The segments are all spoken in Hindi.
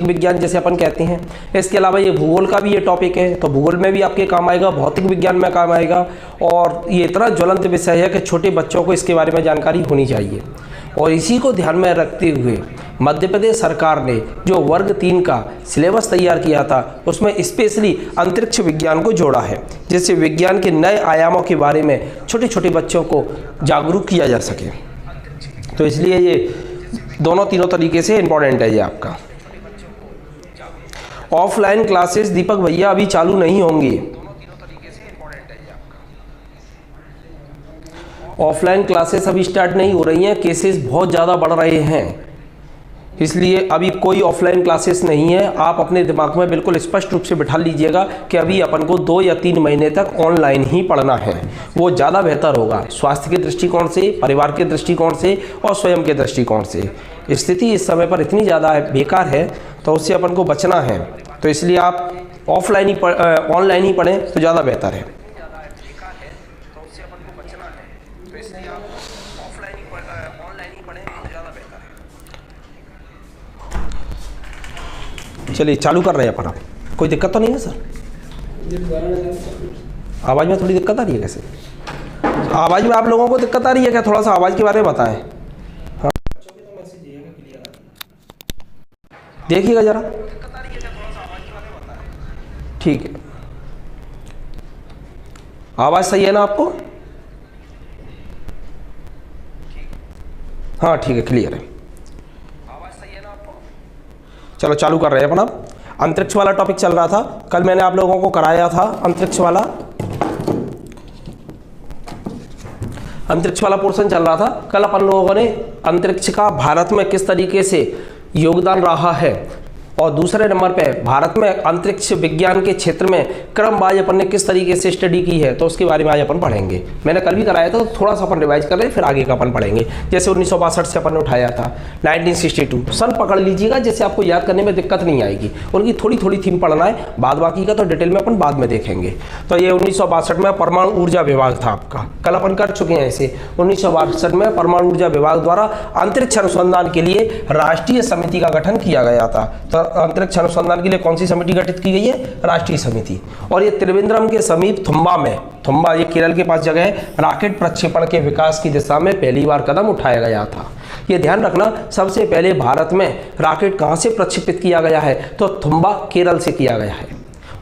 विज्ञान जैसे अपन कहते हैं। इसके अलावा ये भूगोल का भी ये टॉपिक है, तो भूगोल में भी आपके काम आएगा, भौतिक विज्ञान में काम आएगा। और ये इतना ज्वलंत विषय है कि छोटे बच्चों को इसके बारे में जानकारी होनी चाहिए। और इसी को ध्यान में रखते हुए मध्य प्रदेश सरकार ने जो वर्ग 3 का सिलेबस तैयार किया था उसमें स्पेशली अंतरिक्ष विज्ञान को जोड़ा है, जिससे विज्ञान के नए आयामों के बारे में छोटे छोटे बच्चों को जागरूक किया जा सके। तो इसलिए ये दोनों तीनों तरीके से इम्पोर्टेंट है ये आपका। ऑफलाइन क्लासेस दीपक भैया अभी चालू नहीं होंगी, ऑफलाइन क्लासेस अभी स्टार्ट नहीं हो रही हैं, केसेस बहुत ज़्यादा बढ़ रहे हैं, इसलिए अभी कोई ऑफलाइन क्लासेस नहीं है। आप अपने दिमाग में बिल्कुल स्पष्ट रूप से बिठा लीजिएगा कि अभी अपन को 2 या 3 महीने तक ऑनलाइन ही पढ़ना है, वो ज़्यादा बेहतर होगा स्वास्थ्य के दृष्टिकोण से, परिवार के दृष्टिकोण से और स्वयं के दृष्टिकोण से। स्थिति इस समय पर इतनी ज़्यादा बेकार है तो उससे अपन को बचना है, तो इसलिए आप ऑनलाइन ही पढ़ें तो ज़्यादा बेहतर है। चलिए चालू कर रहे हैं अपन। आप कोई दिक्कत तो नहीं है सर? आवाज़ में थोड़ी दिक्कत आ रही है कैसे? आवाज़ में आप लोगों को दिक्कत आ रही है क्या? थोड़ा सा आवाज़ के बारे में बताएं। हाँ देखिएगा ज़रा, ठीक है। आवाज़ सही है ना आपको? हाँ ठीक है, क्लियर है। चलो चालू कर रहे हैं अपन। अब अंतरिक्ष वाला टॉपिक चल रहा था, कल मैंने आप लोगों को कराया था अंतरिक्ष वाला पोर्शन चल रहा था। कल अपन लोगों ने अंतरिक्ष का भारत में किस तरीके से योगदान रहा है और दूसरे नंबर पे भारत में अंतरिक्ष विज्ञान के क्षेत्र में क्रमवार अपन ने किस तरीके से स्टडी की है, तो उसके बारे में आज अपन पढ़ेंगे। मैंने कल भी कराया था, तो थोड़ा सा अपन रिवाइज कर रहे हैं, फिर आगे का अपन पढ़ेंगे। जैसे 1962 से अपन ने उठाया था, 1962 सन पकड़ लीजिएगा, जैसे आपको याद करने में दिक्कत नहीं आएगी। उनकी थोड़ी थोड़ी थीम पढ़ना है, बाद बाकी का तो डिटेल में अपन बाद में देखेंगे। तो ये 1962 में परमाणु ऊर्जा विभाग था आपका, कल अपन कर चुके हैं इसे। 1962 में परमाणु ऊर्जा विभाग द्वारा अंतरिक्ष अनुसंधान के लिए राष्ट्रीय समिति का गठन किया गया था। तो अंतरिक्ष अनुसंधान के लिए कौन सी समिति गठित की गई है? राष्ट्रीय समिति। और ये त्रिवेंद्रम के समीप थुम्बा में, थुम्बा ये केरल के पास जगह है, रॉकेट प्रक्षेपण के विकास की दिशा में पहली बार कदम उठाया गया था। ये ध्यान रखना, सबसे पहले भारत में रॉकेट कहां से प्रक्षेपित किया गया है? तो थुम्बा केरल से किया गया है।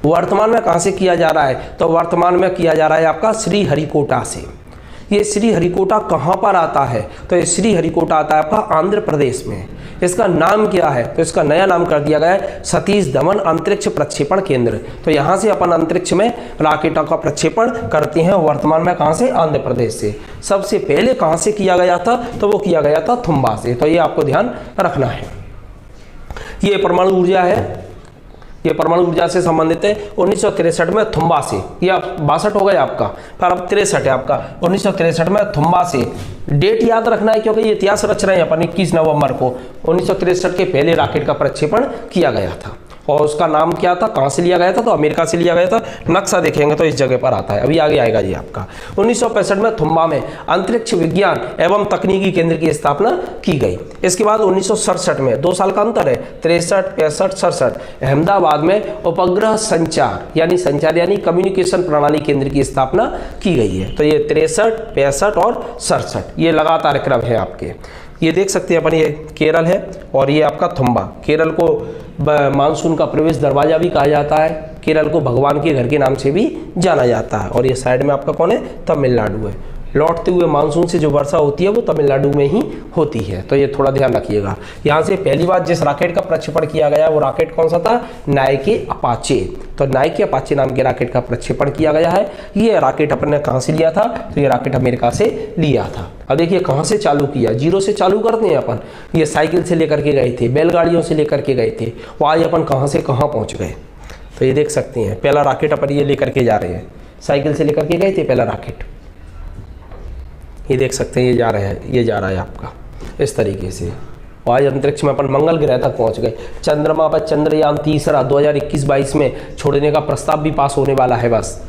वर्तमान में कहां से किया जा रहा है? तो वर्तमान में किया जा रहा है आपका श्रीहरिकोटा से। ये श्रीहरिकोटा कहाँ पर आता है? तो ये श्रीहरिकोटा आता है आपका आंध्र प्रदेश में। इसका नाम क्या है? तो इसका नया नाम कर दिया गया है सतीश धवन अंतरिक्ष प्रक्षेपण केंद्र। तो यहाँ से अपन अंतरिक्ष में रॉकेटों का प्रक्षेपण करते हैं। वर्तमान में कहाँ से? आंध्र प्रदेश से। सबसे पहले कहाँ से किया गया था? तो वो किया गया था थुम्बा से। तो ये आपको ध्यान रखना है। ये परमाणु ऊर्जा है, ये परमाणु ऊर्जा से संबंधित है। 1963 में थुम्बा से, या 62 हो गया आपका, पर अब 63 है आपका। 1963 में थुम्बा से। डेट याद रखना है क्योंकि ये इतिहास रच रहे हैं अपन। 21 नवंबर को 1963 के पहले रॉकेट का प्रक्षेपण किया गया था। और उसका नाम क्या था? कहाँ से लिया गया था? तो अमेरिका से लिया गया था। नक्शा देखेंगे तो इस जगह पर आता है, अभी आगे आएगा जी आपका। 1965 में थुम्बा में अंतरिक्ष विज्ञान एवं तकनीकी केंद्र की स्थापना की गई। इसके बाद 1967 में, 2 साल का अंतर है, 63, 65, 67 अहमदाबाद में उपग्रह संचार यानी कम्युनिकेशन प्रणाली केंद्र की स्थापना की गई है। तो ये 63, 65 और 67 ये लगातार क्रम है आपके। ये देख सकते हैं अपन, ये केरल है और ये आपका थुम्बा। केरल को मानसून का प्रवेश दरवाजा भी कहा जाता है। केरल को भगवान के घर के नाम से भी जाना जाता है। और ये साइड में आपका कौन है? तमिलनाडु है। लौटते हुए मानसून से जो वर्षा होती है वो तमिलनाडु में ही होती है। तो ये थोड़ा ध्यान रखिएगा। यहाँ से पहली बार जिस रॉकेट का प्रक्षेपण किया गया वो रॉकेट कौन सा था? Nike Apache. तो नाइके अपाचे नाम के रॉकेट का प्रक्षेपण किया गया है। ये रॉकेट अपन ने कहाँ से लिया था? तो ये रॉकेट अमेरिका से लिया था। अब देखिए कहाँ से चालू किया, जीरो से चालू करते हैं अपन। ये साइकिल से लेकर के गए थे, बैलगाड़ियों से लेकर के गए थे, वो आज अपन कहाँ से कहाँ पहुँच गए। तो ये देख सकते हैं पहला रॉकेट अपन ये लेकर के जा रहे हैं, साइकिल से लेकर के गए थे पहला रॉकेट। ये देख सकते हैं ये जा रहा है आपका इस तरीके से। और आज अंतरिक्ष में अपन मंगल ग्रह तक पहुंच गए। चंद्रमा पर चंद्रयान 3 2021-22 में छोड़ने का प्रस्ताव भी पास होने वाला है बस।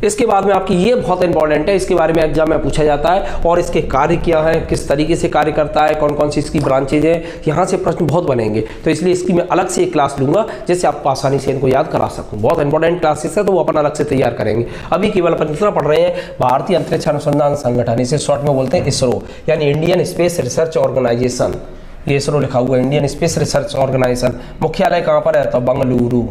इसके बाद में आपकी ये बहुत इंपॉर्टेंट है, इसके बारे में एग्जाम में पूछा जाता है और इसके कार्य क्या है, किस तरीके से कार्य करता है, कौन कौन सी इसकी ब्रांचेज है, यहाँ से प्रश्न बहुत बनेंगे। तो इसलिए इसकी मैं अलग से एक क्लास लूँगा जिससे आपको आसानी से इनको याद करा सकूँ। बहुत इंपॉर्टेंट क्लासेस है तो वो अपन अलग से तैयार करेंगे। अभी केवल अपन इतना पढ़ रहे हैं, भारतीय अंतरिक्ष अनुसंधान संगठन, इसे शॉर्ट में बोलते हैं इसरो, यानी इंडियन स्पेस रिसर्च ऑर्गेनाइजेशन। ये इसरो लिखा हुआ है, इंडियन स्पेस रिसर्च ऑर्गेनाइजेशन। मुख्यालय कहाँ पर है? तो बेंगलुरु।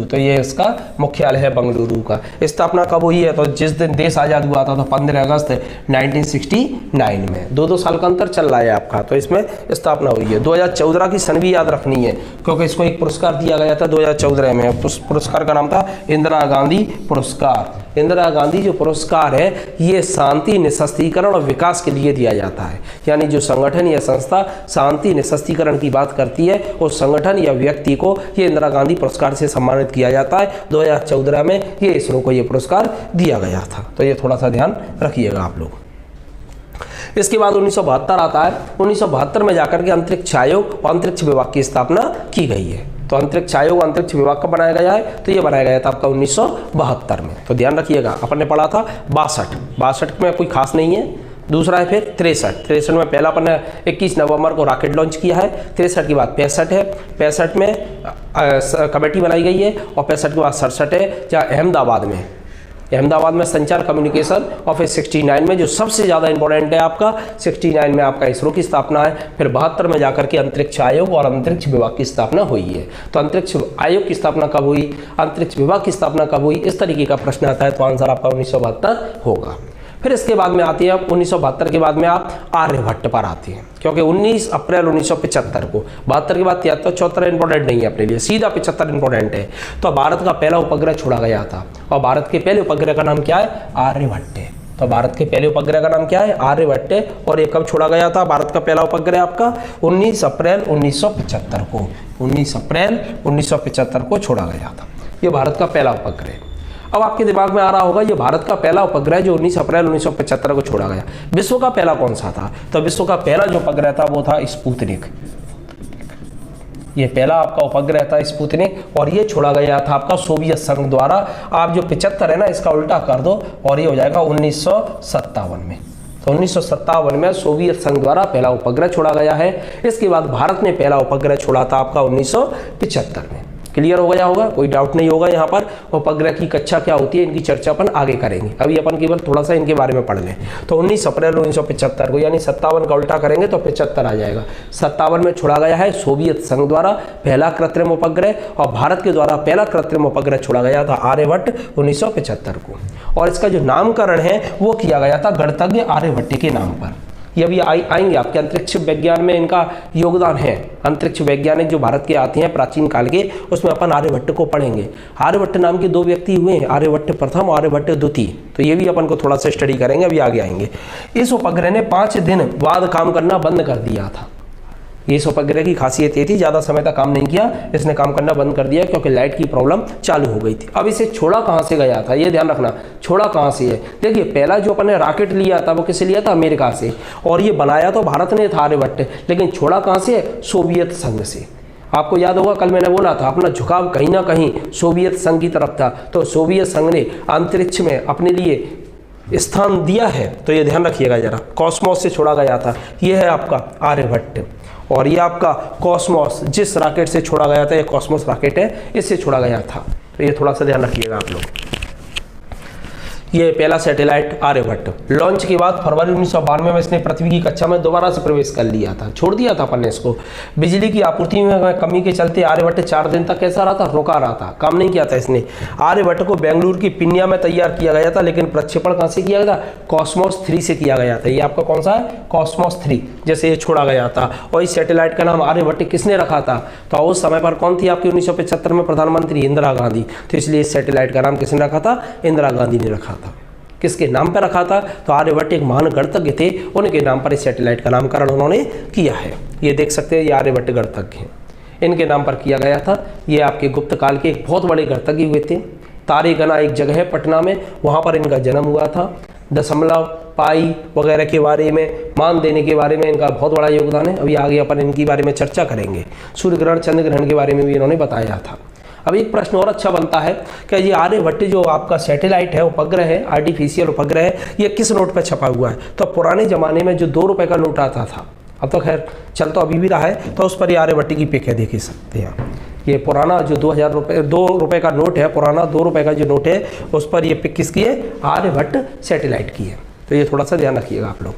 तो ये इसका मुख्यालय है बेंगलुरु का। स्थापना कब हुई है? तो जिस दिन देश आज़ाद हुआ था तो 15 अगस्त 1969 में। 2 साल का अंतर चल रहा है आपका, तो इसमें स्थापना हुई है। 2014 की सन भी याद रखनी है क्योंकि इसको एक पुरस्कार दिया गया था 2014 में। उस पुरस्कार का नाम था इंदिरा गांधी पुरस्कार। इंदिरा गांधी जो पुरस्कार है ये शांति, निःशस्त्रीकरण और विकास के लिए दिया जाता है। यानी जो संगठन या संस्था शांति, निःशस्त्रीकरण की बात करती है उस संगठन या व्यक्ति को ये इंदिरा गांधी पुरस्कार से सम्मानित किया जाता है। 2014 में ये इसरो को ये पुरस्कार दिया गया था, तो ये थोड़ा सा ध्यान रखिएगा आप लोग। इसके बाद 1972 आता है। 1972 में जाकर के अंतरिक्ष आयोग और अंतरिक्ष विभाग की स्थापना की गई है। तो अंतरिक्ष आयोग अंतरिक्ष विभाग का बनाया गया है, तो ये बनाया गया था आपका 1972 में। तो ध्यान रखिएगा, अपन ने पढ़ा था 62 में कोई खास नहीं है। दूसरा है फिर 63 में पहला अपन ने 21 नवंबर को रॉकेट लॉन्च किया है। 63 के बाद 65 है, 65 में कमेटी बनाई गई है और 65 के बाद 67 है जहाँ अहमदाबाद में संचार कम्युनिकेशन। और फिर 69 में जो सबसे ज़्यादा इंपॉर्टेंट है आपका 69 में आपका इसरो की स्थापना है। फिर 72 में जाकर के अंतरिक्ष आयोग और अंतरिक्ष विभाग की स्थापना हुई है। तो अंतरिक्ष आयोग की स्थापना कब हुई, अंतरिक्ष विभाग की स्थापना कब हुई, इस तरीके का प्रश्न आता है तो आंसर आपका 1972 होगा। फिर इसके बाद में आती है आप 1972 के बाद में आप आर्यभट्ट पर आते हैं, क्योंकि 19 अप्रैल 1975 को, 72 के बाद 73 74 इंपॉर्टेंट नहीं है अपने लिए, सीधा 75 इंपॉर्टेंट है। तो भारत का पहला उपग्रह छोड़ा गया था और भारत के पहले उपग्रह का नाम क्या है? आर्यभट्ट। तो भारत के पहले उपग्रह का नाम क्या है? आर्यभट्ट। और ये कब छोड़ा गया था भारत का पहला उपग्रह आपका? 19 अप्रैल 1975 को। 19 अप्रैल 1975 को छोड़ा गया था ये भारत का पहला उपग्रह। अब आपके दिमाग में आ रहा होगा ये भारत का पहला उपग्रह जो 19 अप्रैल 1975 को छोड़ा गया, विश्व का पहला कौन सा था? तो विश्व का पहला जो उपग्रह था वो था स्पुतनिक। ये पहला आपका उपग्रह था स्पुतनिक और ये छोड़ा गया था आपका सोवियत संघ द्वारा। आप जो 75 है ना इसका उल्टा कर दो और ये हो जाएगा 1957 में। तो 1957 में सोवियत संघ द्वारा पहला उपग्रह छोड़ा गया है। इसके बाद भारत ने पहला उपग्रह छोड़ा था आपका 1975 में। क्लियर हो गया होगा, कोई डाउट नहीं होगा यहाँ पर। उपग्रह की कक्षा क्या होती है इनकी चर्चा अपन आगे करेंगे, अभी अपन केवल थोड़ा सा इनके बारे में पढ़ लें। तो 19 अप्रैल 1975 को, यानी 57 का उल्टा करेंगे तो 75 आ जाएगा। 57 में छोड़ा गया है सोवियत संघ द्वारा पहला कृत्रिम उपग्रह और भारत के द्वारा पहला कृत्रिम उपग्रह छोड़ा गया था आर्यभट्ट 1975 को। और इसका जो नामकरण है वो किया गया था गणतज्ञ आर्यभट्ट के नाम पर। ये भी आएंगे आपके अंतरिक्ष विज्ञान में इनका योगदान है। अंतरिक्ष वैज्ञानिक जो भारत के आते हैं प्राचीन काल के, उसमें अपन आर्यभट्ट को पढ़ेंगे। आर्यभट्ट नाम के 2 व्यक्ति हुए हैं, आर्यभट्ट प्रथम और आर्यभट्ट द्वितीय। तो ये भी अपन को थोड़ा सा स्टडी करेंगे, अभी आगे आएंगे। इस उपग्रह ने 5 दिन बाद काम करना बंद कर दिया था। ये इस उपग्रह की खासियत ये थी, ज़्यादा समय तक काम नहीं किया, इसने काम करना बंद कर दिया क्योंकि लाइट की प्रॉब्लम चालू हो गई थी। अब इसे छोड़ा कहाँ से गया था ये ध्यान रखना, छोड़ा कहाँ से है। देखिए पहला जो अपन ने रॉकेट लिया था वो किससे लिया था? अमेरिका से। और ये बनाया तो भारत ने था आर्यभट्ट, लेकिन छोड़ा कहाँ से है? सोवियत संघ से। आपको याद होगा कल मैंने बोला था अपना झुकाव कहीं ना कहीं सोवियत संघ की तरफ था, तो सोवियत संघ ने अंतरिक्ष में अपने लिए स्थान दिया है। तो ये ध्यान रखिएगा जरा, कॉस्मोस से छोड़ा गया था। ये है आपका आर्यभट्ट और ये आपका कॉस्मोस, जिस रॉकेट से छोड़ा गया था, ये कॉस्मोस रॉकेट है, इससे छोड़ा गया था। तो ये थोड़ा सा ध्यान रखिएगा आप लोग। ये पहला सैटेलाइट आर्यभट्ट लॉन्च के बाद फरवरी 1992 में इसने पृथ्वी की कक्षा में दोबारा से प्रवेश कर लिया था, छोड़ दिया था अपन ने इसको। बिजली की आपूर्ति में कमी के चलते आर्यभट्ट 4 दिन तक कैसा रहा था? रुका रहा था, काम नहीं किया था इसने। आर्यभट्ट को बेंगलुरु की पिन्या में तैयार किया गया था, लेकिन प्रक्षेपण कहाँ से किया गया था? कॉस्मोस 3 से किया गया था। ये आपका कौन सा है? कॉस्मोस 3, जैसे ये छोड़ा गया था। और इस सैटेलाइट का नाम आर्यभट्ट किसने रखा था? तो उस समय पर कौन थी आपकी 1975 में प्रधानमंत्री? इंदिरा गांधी। तो इसलिए इस सैटेलाइट का नाम किसने रखा था? इंदिरा गांधी ने रखा था। किसके नाम पर रखा था? तो आर्यभट्ट एक महान गणतज्ञ थे, उनके नाम पर इस सैटेलाइट का नामकरण उन्होंने किया है। ये देख सकते हैं, ये आर्यभट्ट गणतज्ञ हैं, इनके नाम पर किया गया था। ये आपके गुप्त काल के एक बहुत बड़े गणतज्ञ हुए थे। तारेगना एक जगह है पटना में, वहाँ पर इनका जन्म हुआ था। दशमलव, पाई वगैरह के बारे में, मान देने के बारे में इनका बहुत बड़ा योगदान है। अभी आगे अपन इनके बारे में चर्चा करेंगे। सूर्य ग्रहण, चंद्र ग्रहण के बारे में भी इन्होंने बताया था। अब एक प्रश्न और अच्छा बनता है कि ये आर्यभट्ट जो आपका सैटेलाइट है, उपग्रह है, आर्टिफिशियल उपग्रह है, ये किस नोट पर छपा हुआ है? तो पुराने ज़माने में जो 2 रुपये का नोट आता था, अब तो खैर चल तो अभी भी रहा है, तो उस पर ये आर्यभट्ट की पिक है, देख ही सकते हैं आप। ये पुराना जो 2 रुपये का नोट है, पुराना 2 रुपये का जो नोट है, उस पर ये पिक किसकी है? आर्यभट्ट सैटेलाइट की है। तो ये थोड़ा सा ध्यान रखिएगा आप लोग।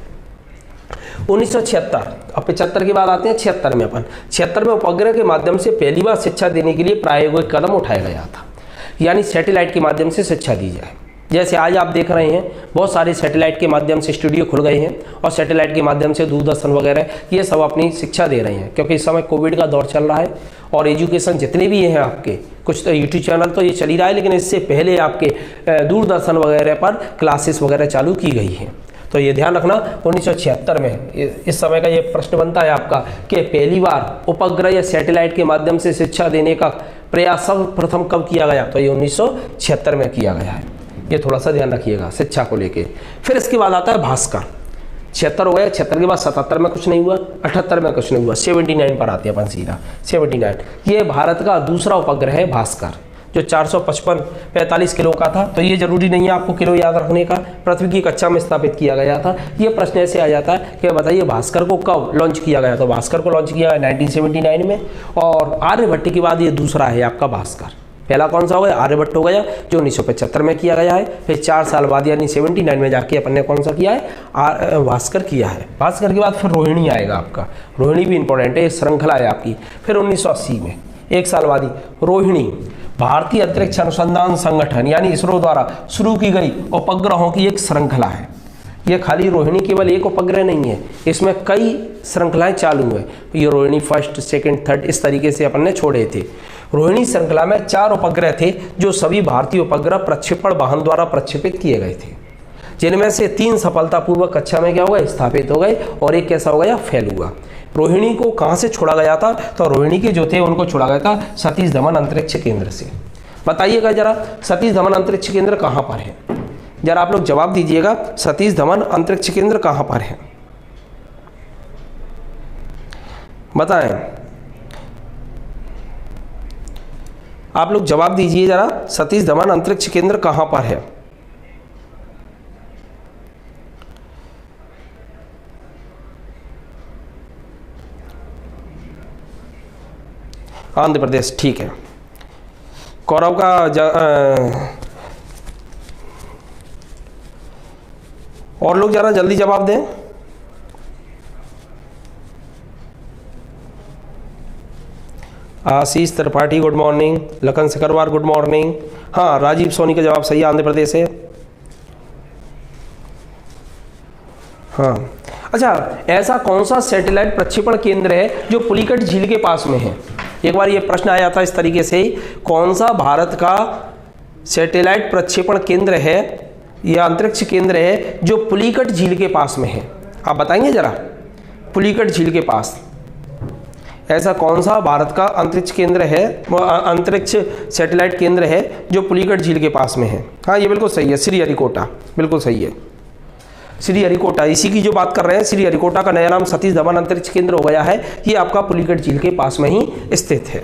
1976, अब 75 की बात आते हैं 76 में। 76 में उपग्रह के माध्यम से पहली बार शिक्षा देने के लिए प्रायोगिक कदम उठाया गया था, यानी सैटेलाइट के माध्यम से शिक्षा दी जाए। जैसे आज आप देख रहे हैं बहुत सारे सैटेलाइट के माध्यम से स्टूडियो खुल गए हैं और सैटेलाइट के माध्यम से दूरदर्शन वगैरह ये सब अपनी शिक्षा दे रहे हैं, क्योंकि इस समय कोविड का दौर चल रहा है और एजुकेशन जितने भी हैं आपके, कुछ तो यूट्यूब चैनल तो ये चल ही रहा है, लेकिन इससे पहले आपके दूरदर्शन वगैरह पर क्लासेस वगैरह चालू की गई हैं। तो ये ध्यान रखना 1976 में इस समय का ये प्रश्न बनता है आपका कि पहली बार उपग्रह या सैटेलाइट के माध्यम से शिक्षा देने का प्रयास सर्वप्रथम कब किया गया? तो ये 1976 में किया गया है। ये थोड़ा सा ध्यान रखिएगा शिक्षा को लेके। फिर इसके बाद आता है भास्कर। 76 हो गया, 76 के बाद 77 में कुछ नहीं हुआ, 78 में कुछ नहीं हुआ, 79 पर आते हैं अपन सीधा। 79 ये भारत का दूसरा उपग्रह है भास्कर, जो 455-45 किलो का था। तो ये जरूरी नहीं है आपको किलो याद रखने का, पृथ्वी की कक्षा में स्थापित किया गया था। ये प्रश्न ऐसे आ जाता है कि बताइए भास्कर को कब लॉन्च किया गया? तो भास्कर को लॉन्च किया 1979 में, और आर्यभट्ट के बाद ये दूसरा है आपका भास्कर। पहला कौन सा हो गया? आर्यभट्ट हो गया, जो 1975 में किया गया है। फिर 4 साल बाद यानी 79 में जाके अपन ने कौन सा किया है? भास्कर किया है। भास्कर के बाद फिर रोहिणी आएगा आपका, रोहिणी भी इंपॉर्टेंट है, श्रृंखला है आपकी। फिर 1980 में 1 साल बाद ही रोहिणी, भारतीय अंतरिक्ष अनुसंधान संगठन यानी इसरो द्वारा शुरू की गई उपग्रहों की एक श्रृंखला है। ये खाली रोहिणी केवल एक उपग्रह नहीं है, इसमें कई श्रृंखलाएं चालू है। ये रोहिणी फर्स्ट, सेकंड, थर्ड इस तरीके से अपन ने छोड़े थे। रोहिणी श्रृंखला में 4 उपग्रह थे जो सभी भारतीय उपग्रह प्रक्षेपण वाहन द्वारा प्रक्षेपित किए गए थे, जिनमें से 3 सफलतापूर्वक कक्षा में क्या हो गए? स्थापित हो गए, और एक कैसा हो गया? फेल हुआ। रोहिणी को कहाँ से छोड़ा गया था? तो रोहिणी के जो थे उनको छोड़ा गया था सतीश धवन अंतरिक्ष केंद्र से। बताइएगा जरा, सतीश धवन अंतरिक्ष केंद्र कहाँ पर है? जरा आप लोग जवाब दीजिएगा, सतीश धवन अंतरिक्ष केंद्र कहाँ पर है? बताएं, आप लोग जवाब दीजिए जरा, सतीश धवन अंतरिक्ष केंद्र कहाँ पर है? आंध्र प्रदेश, ठीक है। कौरव का और लोग जरा जल्दी जवाब दें। Ashish Tripathi good morning, Lakhan Sikarwar good morning. हाँ, राजीव सोनी का जवाब सही है, आंध्र प्रदेश है। हाँ, अच्छा, ऐसा कौन सा सैटेलाइट प्रक्षेपण केंद्र है जो पुलिकट झील के पास में है? एक बार ये प्रश्न आया था इस तरीके से ही, कौन सा भारत का सैटेलाइट प्रक्षेपण केंद्र है या अंतरिक्ष केंद्र है जो पुलिकट झील के पास में है? आप बताएंगे जरा, पुलिकट झील के पास ऐसा कौन सा भारत का अंतरिक्ष केंद्र है, अंतरिक्ष सैटेलाइट केंद्र है जो पुलिकट झील के पास में है? हाँ, ये बिल्कुल सही है, श्रीहरिकोटा, बिल्कुल सही है, श्रीहरिकोटा। इसी की जो बात कर रहे हैं, श्रीहरिकोटा का नया नाम सतीश धवन अंतरिक्ष केंद्र हो गया है। ये आपका पुलिकट झील के पास में ही स्थित है।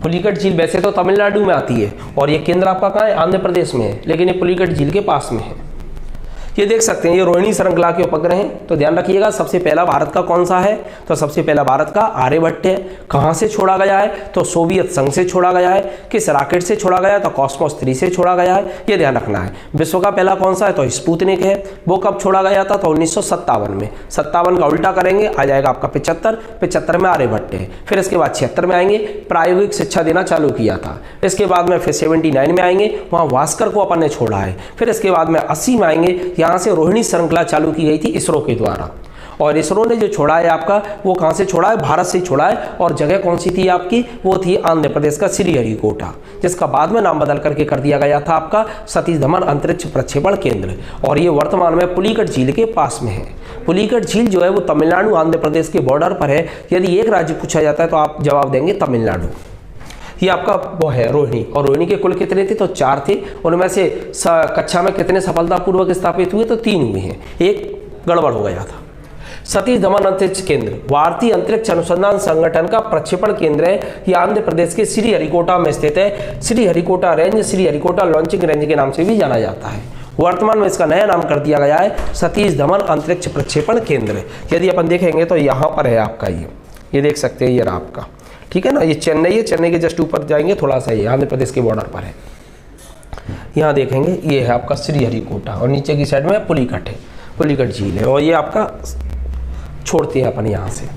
पुलिकट झील वैसे तो तमिलनाडु में आती है और ये केंद्र आपका कहाँ है? आंध्र प्रदेश में है, लेकिन ये पुलिकट झील के पास में है। ये देख सकते हैं, ये रोहिणी श्रृंखला के उपग्रह हैं। तो ध्यान रखिएगा, सबसे पहला भारत का कौन सा है? तो सबसे पहला भारत का आर्यभट्ट है। कहाँ से छोड़ा गया है? तो सोवियत संघ से छोड़ा गया है। किस रॉकेट से छोड़ा गया है? तो कॉस्मोस 3 से छोड़ा गया है, ये ध्यान रखना है। विश्व का पहला कौन सा है? तो स्पुतनिक है। वो कब छोड़ा गया था? तो 1957 में। 57 का उल्टा करेंगे, आ जाएगा आपका 75। 75 में आर्यभट्ट है। फिर इसके बाद 76 में आएंगे, प्रायोगिक शिक्षा देना चालू किया था। इसके बाद में फिर 79 में आएंगे, वहाँ भास्कर को अपन ने छोड़ा है। फिर इसके बाद में 80 में आएंगे, यहाँ से रोहिणी श्रृंखला चालू की गई थी इसरो के द्वारा। और इसरो ने जो छोड़ा है आपका, वो कहाँ से छोड़ा है? भारत से छोड़ा है। और जगह कौन सी थी आपकी? वो थी आंध्र प्रदेश का श्रीहरिकोटा, जिसका बाद में नाम बदल करके कर दिया गया था आपका सतीश धवन अंतरिक्ष प्रक्षेपण केंद्र। और ये वर्तमान में पुलिकट झील के पास में है। पुलिकट झील जो है वो तमिलनाडु आंध्र प्रदेश के बॉर्डर पर है। यदि एक राज्य पूछा जाता है तो आप जवाब देंगे तमिलनाडु। ये आपका वो है रोहिणी। और रोहिणी के कुल कितने थे? तो 4 थे। उनमें से कक्षा में कितने सफलतापूर्वक स्थापित हुए? तो 3 हुए हैं, एक गड़बड़ हो गया था। सतीश धवन अंतरिक्ष केंद्र भारतीय अंतरिक्ष अनुसंधान संगठन का प्रक्षेपण केंद्र है। ये आंध्र प्रदेश के श्रीहरिकोटा में स्थित है। Sriharikota range, Sriharikota launching range के नाम से भी जाना जाता है। वर्तमान में इसका नया नाम कर दिया गया है सतीश धवन अंतरिक्ष प्रक्षेपण केंद्र। यदि अपन देखेंगे तो यहाँ पर है आपका ये देख सकते हैं, ये रहा आपका, ठीक है ना। ये चेन्नई है, चेन्नई के जस्ट ऊपर जाएंगे थोड़ा सा, ये आंध्र प्रदेश के बॉर्डर पर है। यहाँ देखेंगे ये है आपका श्रीहरिकोटा और नीचे की साइड में पुलिकट है, पुलिकट झील है। और ये आपका छोड़ते हैं अपन यहाँ से।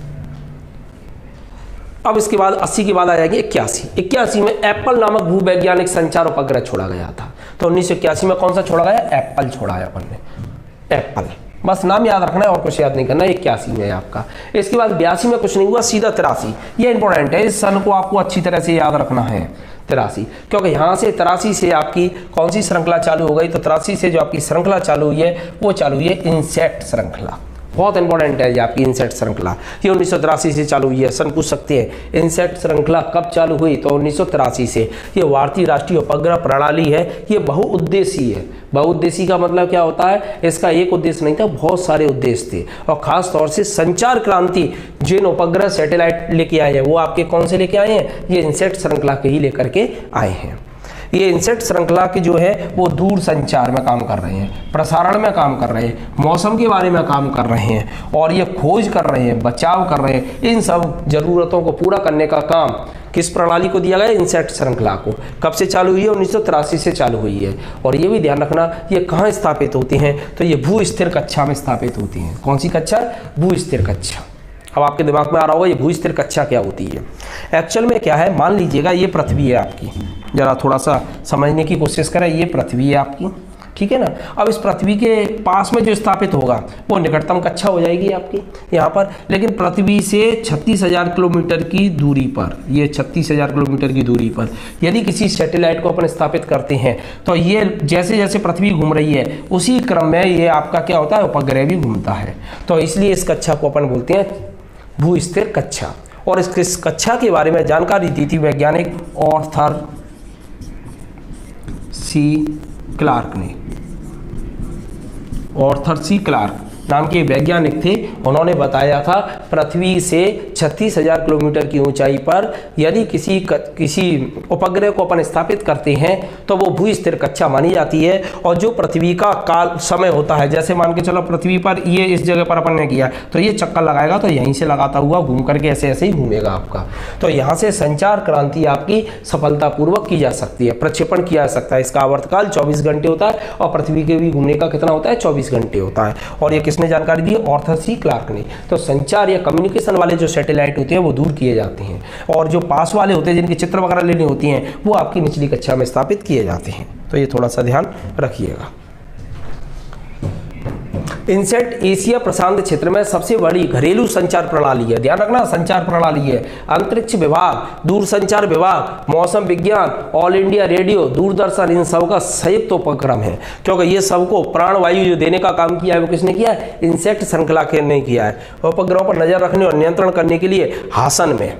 अब इसके बाद 80 के बाद आ जाएगी 81 में एप्पल नामक भूवैज्ञानिक संचार उपग्रह छोड़ा गया था। तो 1981 में कौन सा छोड़ा गया? एप्पल छोड़ा है अपन ने, एप्पल। बस नाम याद रखना है और कुछ याद नहीं करना। 81 में आपका। इसके बाद 82 में कुछ नहीं हुआ, सीधा 83। ये इंपॉर्टेंट है, इस सन को आपको अच्छी तरह से याद रखना है, 83, क्योंकि यहाँ से 83 से आपकी कौन सी श्रृंखला चालू हो गई? तो 83 से जो आपकी श्रृंखला चालू हुई है वो चालू हुई है इनसेट श्रृंखला। बहुत इंपॉर्टेंट है ये आपकी इनसेट श्रृंखला। ये 1983 से चालू हुई है। सन पूछ सकते हैं इनसेट श्रृंखला कब चालू हुई? तो 1983 से। ये भारतीय राष्ट्रीय उपग्रह प्रणाली है। ये बहुउद्देशीय है। बहुउद्देशीय का मतलब क्या होता है? इसका एक उद्देश्य नहीं था, बहुत सारे उद्देश्य थे। और खास तौर से संचार क्रांति जिन उपग्रह सैटेलाइट लेके आए हैं वो आपके कौन से लेके आए हैं? ये इनसेट श्रृंखला के ही लेकर के आए हैं। ये इनसेट श्रृंखला की जो है वो दूर संचार में काम कर रहे हैं, प्रसारण में काम कर रहे हैं, मौसम के बारे में काम कर रहे हैं, और ये खोज कर रहे हैं, बचाव कर रहे हैं। इन सब जरूरतों को पूरा करने का काम किस प्रणाली को दिया गया? इनसेट श्रृंखला को। कब से चालू हुई है? 1983 से चालू हुई है। और ये भी ध्यान रखना ये कहाँ स्थापित होती हैं? तो ये भू स्थिर कक्षा में स्थापित होती हैं। कौन सी कक्षा? भू स्थिर कक्षा। अब आपके दिमाग में आ रहा होगा ये भू स्थिर कक्षा क्या होती है। एक्चुअल में क्या है, मान लीजिएगा ये पृथ्वी है आपकी, जरा थोड़ा सा समझने की कोशिश करें। ये पृथ्वी है आपकी, ठीक है ना। अब इस पृथ्वी के पास में जो स्थापित होगा वो निकटतम कक्षा हो जाएगी आपकी यहाँ पर। लेकिन पृथ्वी से 36,000 किलोमीटर की दूरी पर, ये 36,000 किलोमीटर की दूरी पर यदि किसी सैटेलाइट को अपन स्थापित करते हैं तो ये जैसे जैसे पृथ्वी घूम रही है उसी क्रम में ये आपका क्या होता है? उपग्रह भी घूमता है। तो इसलिए इस कक्षा को अपन बोलते हैं भू स्थिर कक्षा। और इस कक्षा के बारे में जानकारी दी थी वैज्ञानिक आर्थर सी क्लार्क ने। आर्थर सी क्लार्क नाम के वैज्ञानिक थे। उन्होंने बताया था पृथ्वी से 36,000 किलोमीटर की ऊंचाई पर यदि किसी उपग्रह को अपन स्थापित करते हैं तो वो भू स्थिर कक्षा मानी जाती है। और जो पृथ्वी का काल समय होता है, जैसे मान के चलो पृथ्वी पर ये इस जगह पर अपन ने किया तो ये चक्कर लगाएगा तो यहीं से लगाता हुआ घूम करके ऐसे ऐसे ही घूमेगा आपका। तो यहाँ से संचार क्रांति आपकी सफलतापूर्वक की जा सकती है, प्रक्षेपण किया जा सकता है। इसका आवर्तकाल 24 घंटे होता है और पृथ्वी के भी घूमने का कितना होता है? 24 घंटे होता है। और ये किसने जानकारी दी? आर्थर सी क्लार्क ने। तो संचार या कम्युनिकेशन वाले जो सैटेलाइट होते हैं वो दूर किए जाते हैं, और जो पास वाले होते हैं जिनके चित्र वगैरह लेनी होती हैं वो आपकी निचली कक्षा में स्थापित किए जाते हैं। तो ये थोड़ा सा ध्यान रखिएगा। इनसेट एशिया प्रशांत क्षेत्र में सबसे बड़ी घरेलू संचार प्रणाली है। ध्यान रखना, संचार प्रणाली है। अंतरिक्ष विभाग, दूरसंचार विभाग, मौसम विज्ञान, ऑल इंडिया रेडियो, दूरदर्शन, इन सब का संयुक्त उपक्रम है। क्योंकि ये सबको प्राणवायु जो देने का काम किया है वो किसने किया है? इनसेट श्रृंखला के ने किया है। उपग्रहों पर नजर रखने और नियंत्रण करने के लिए हासन में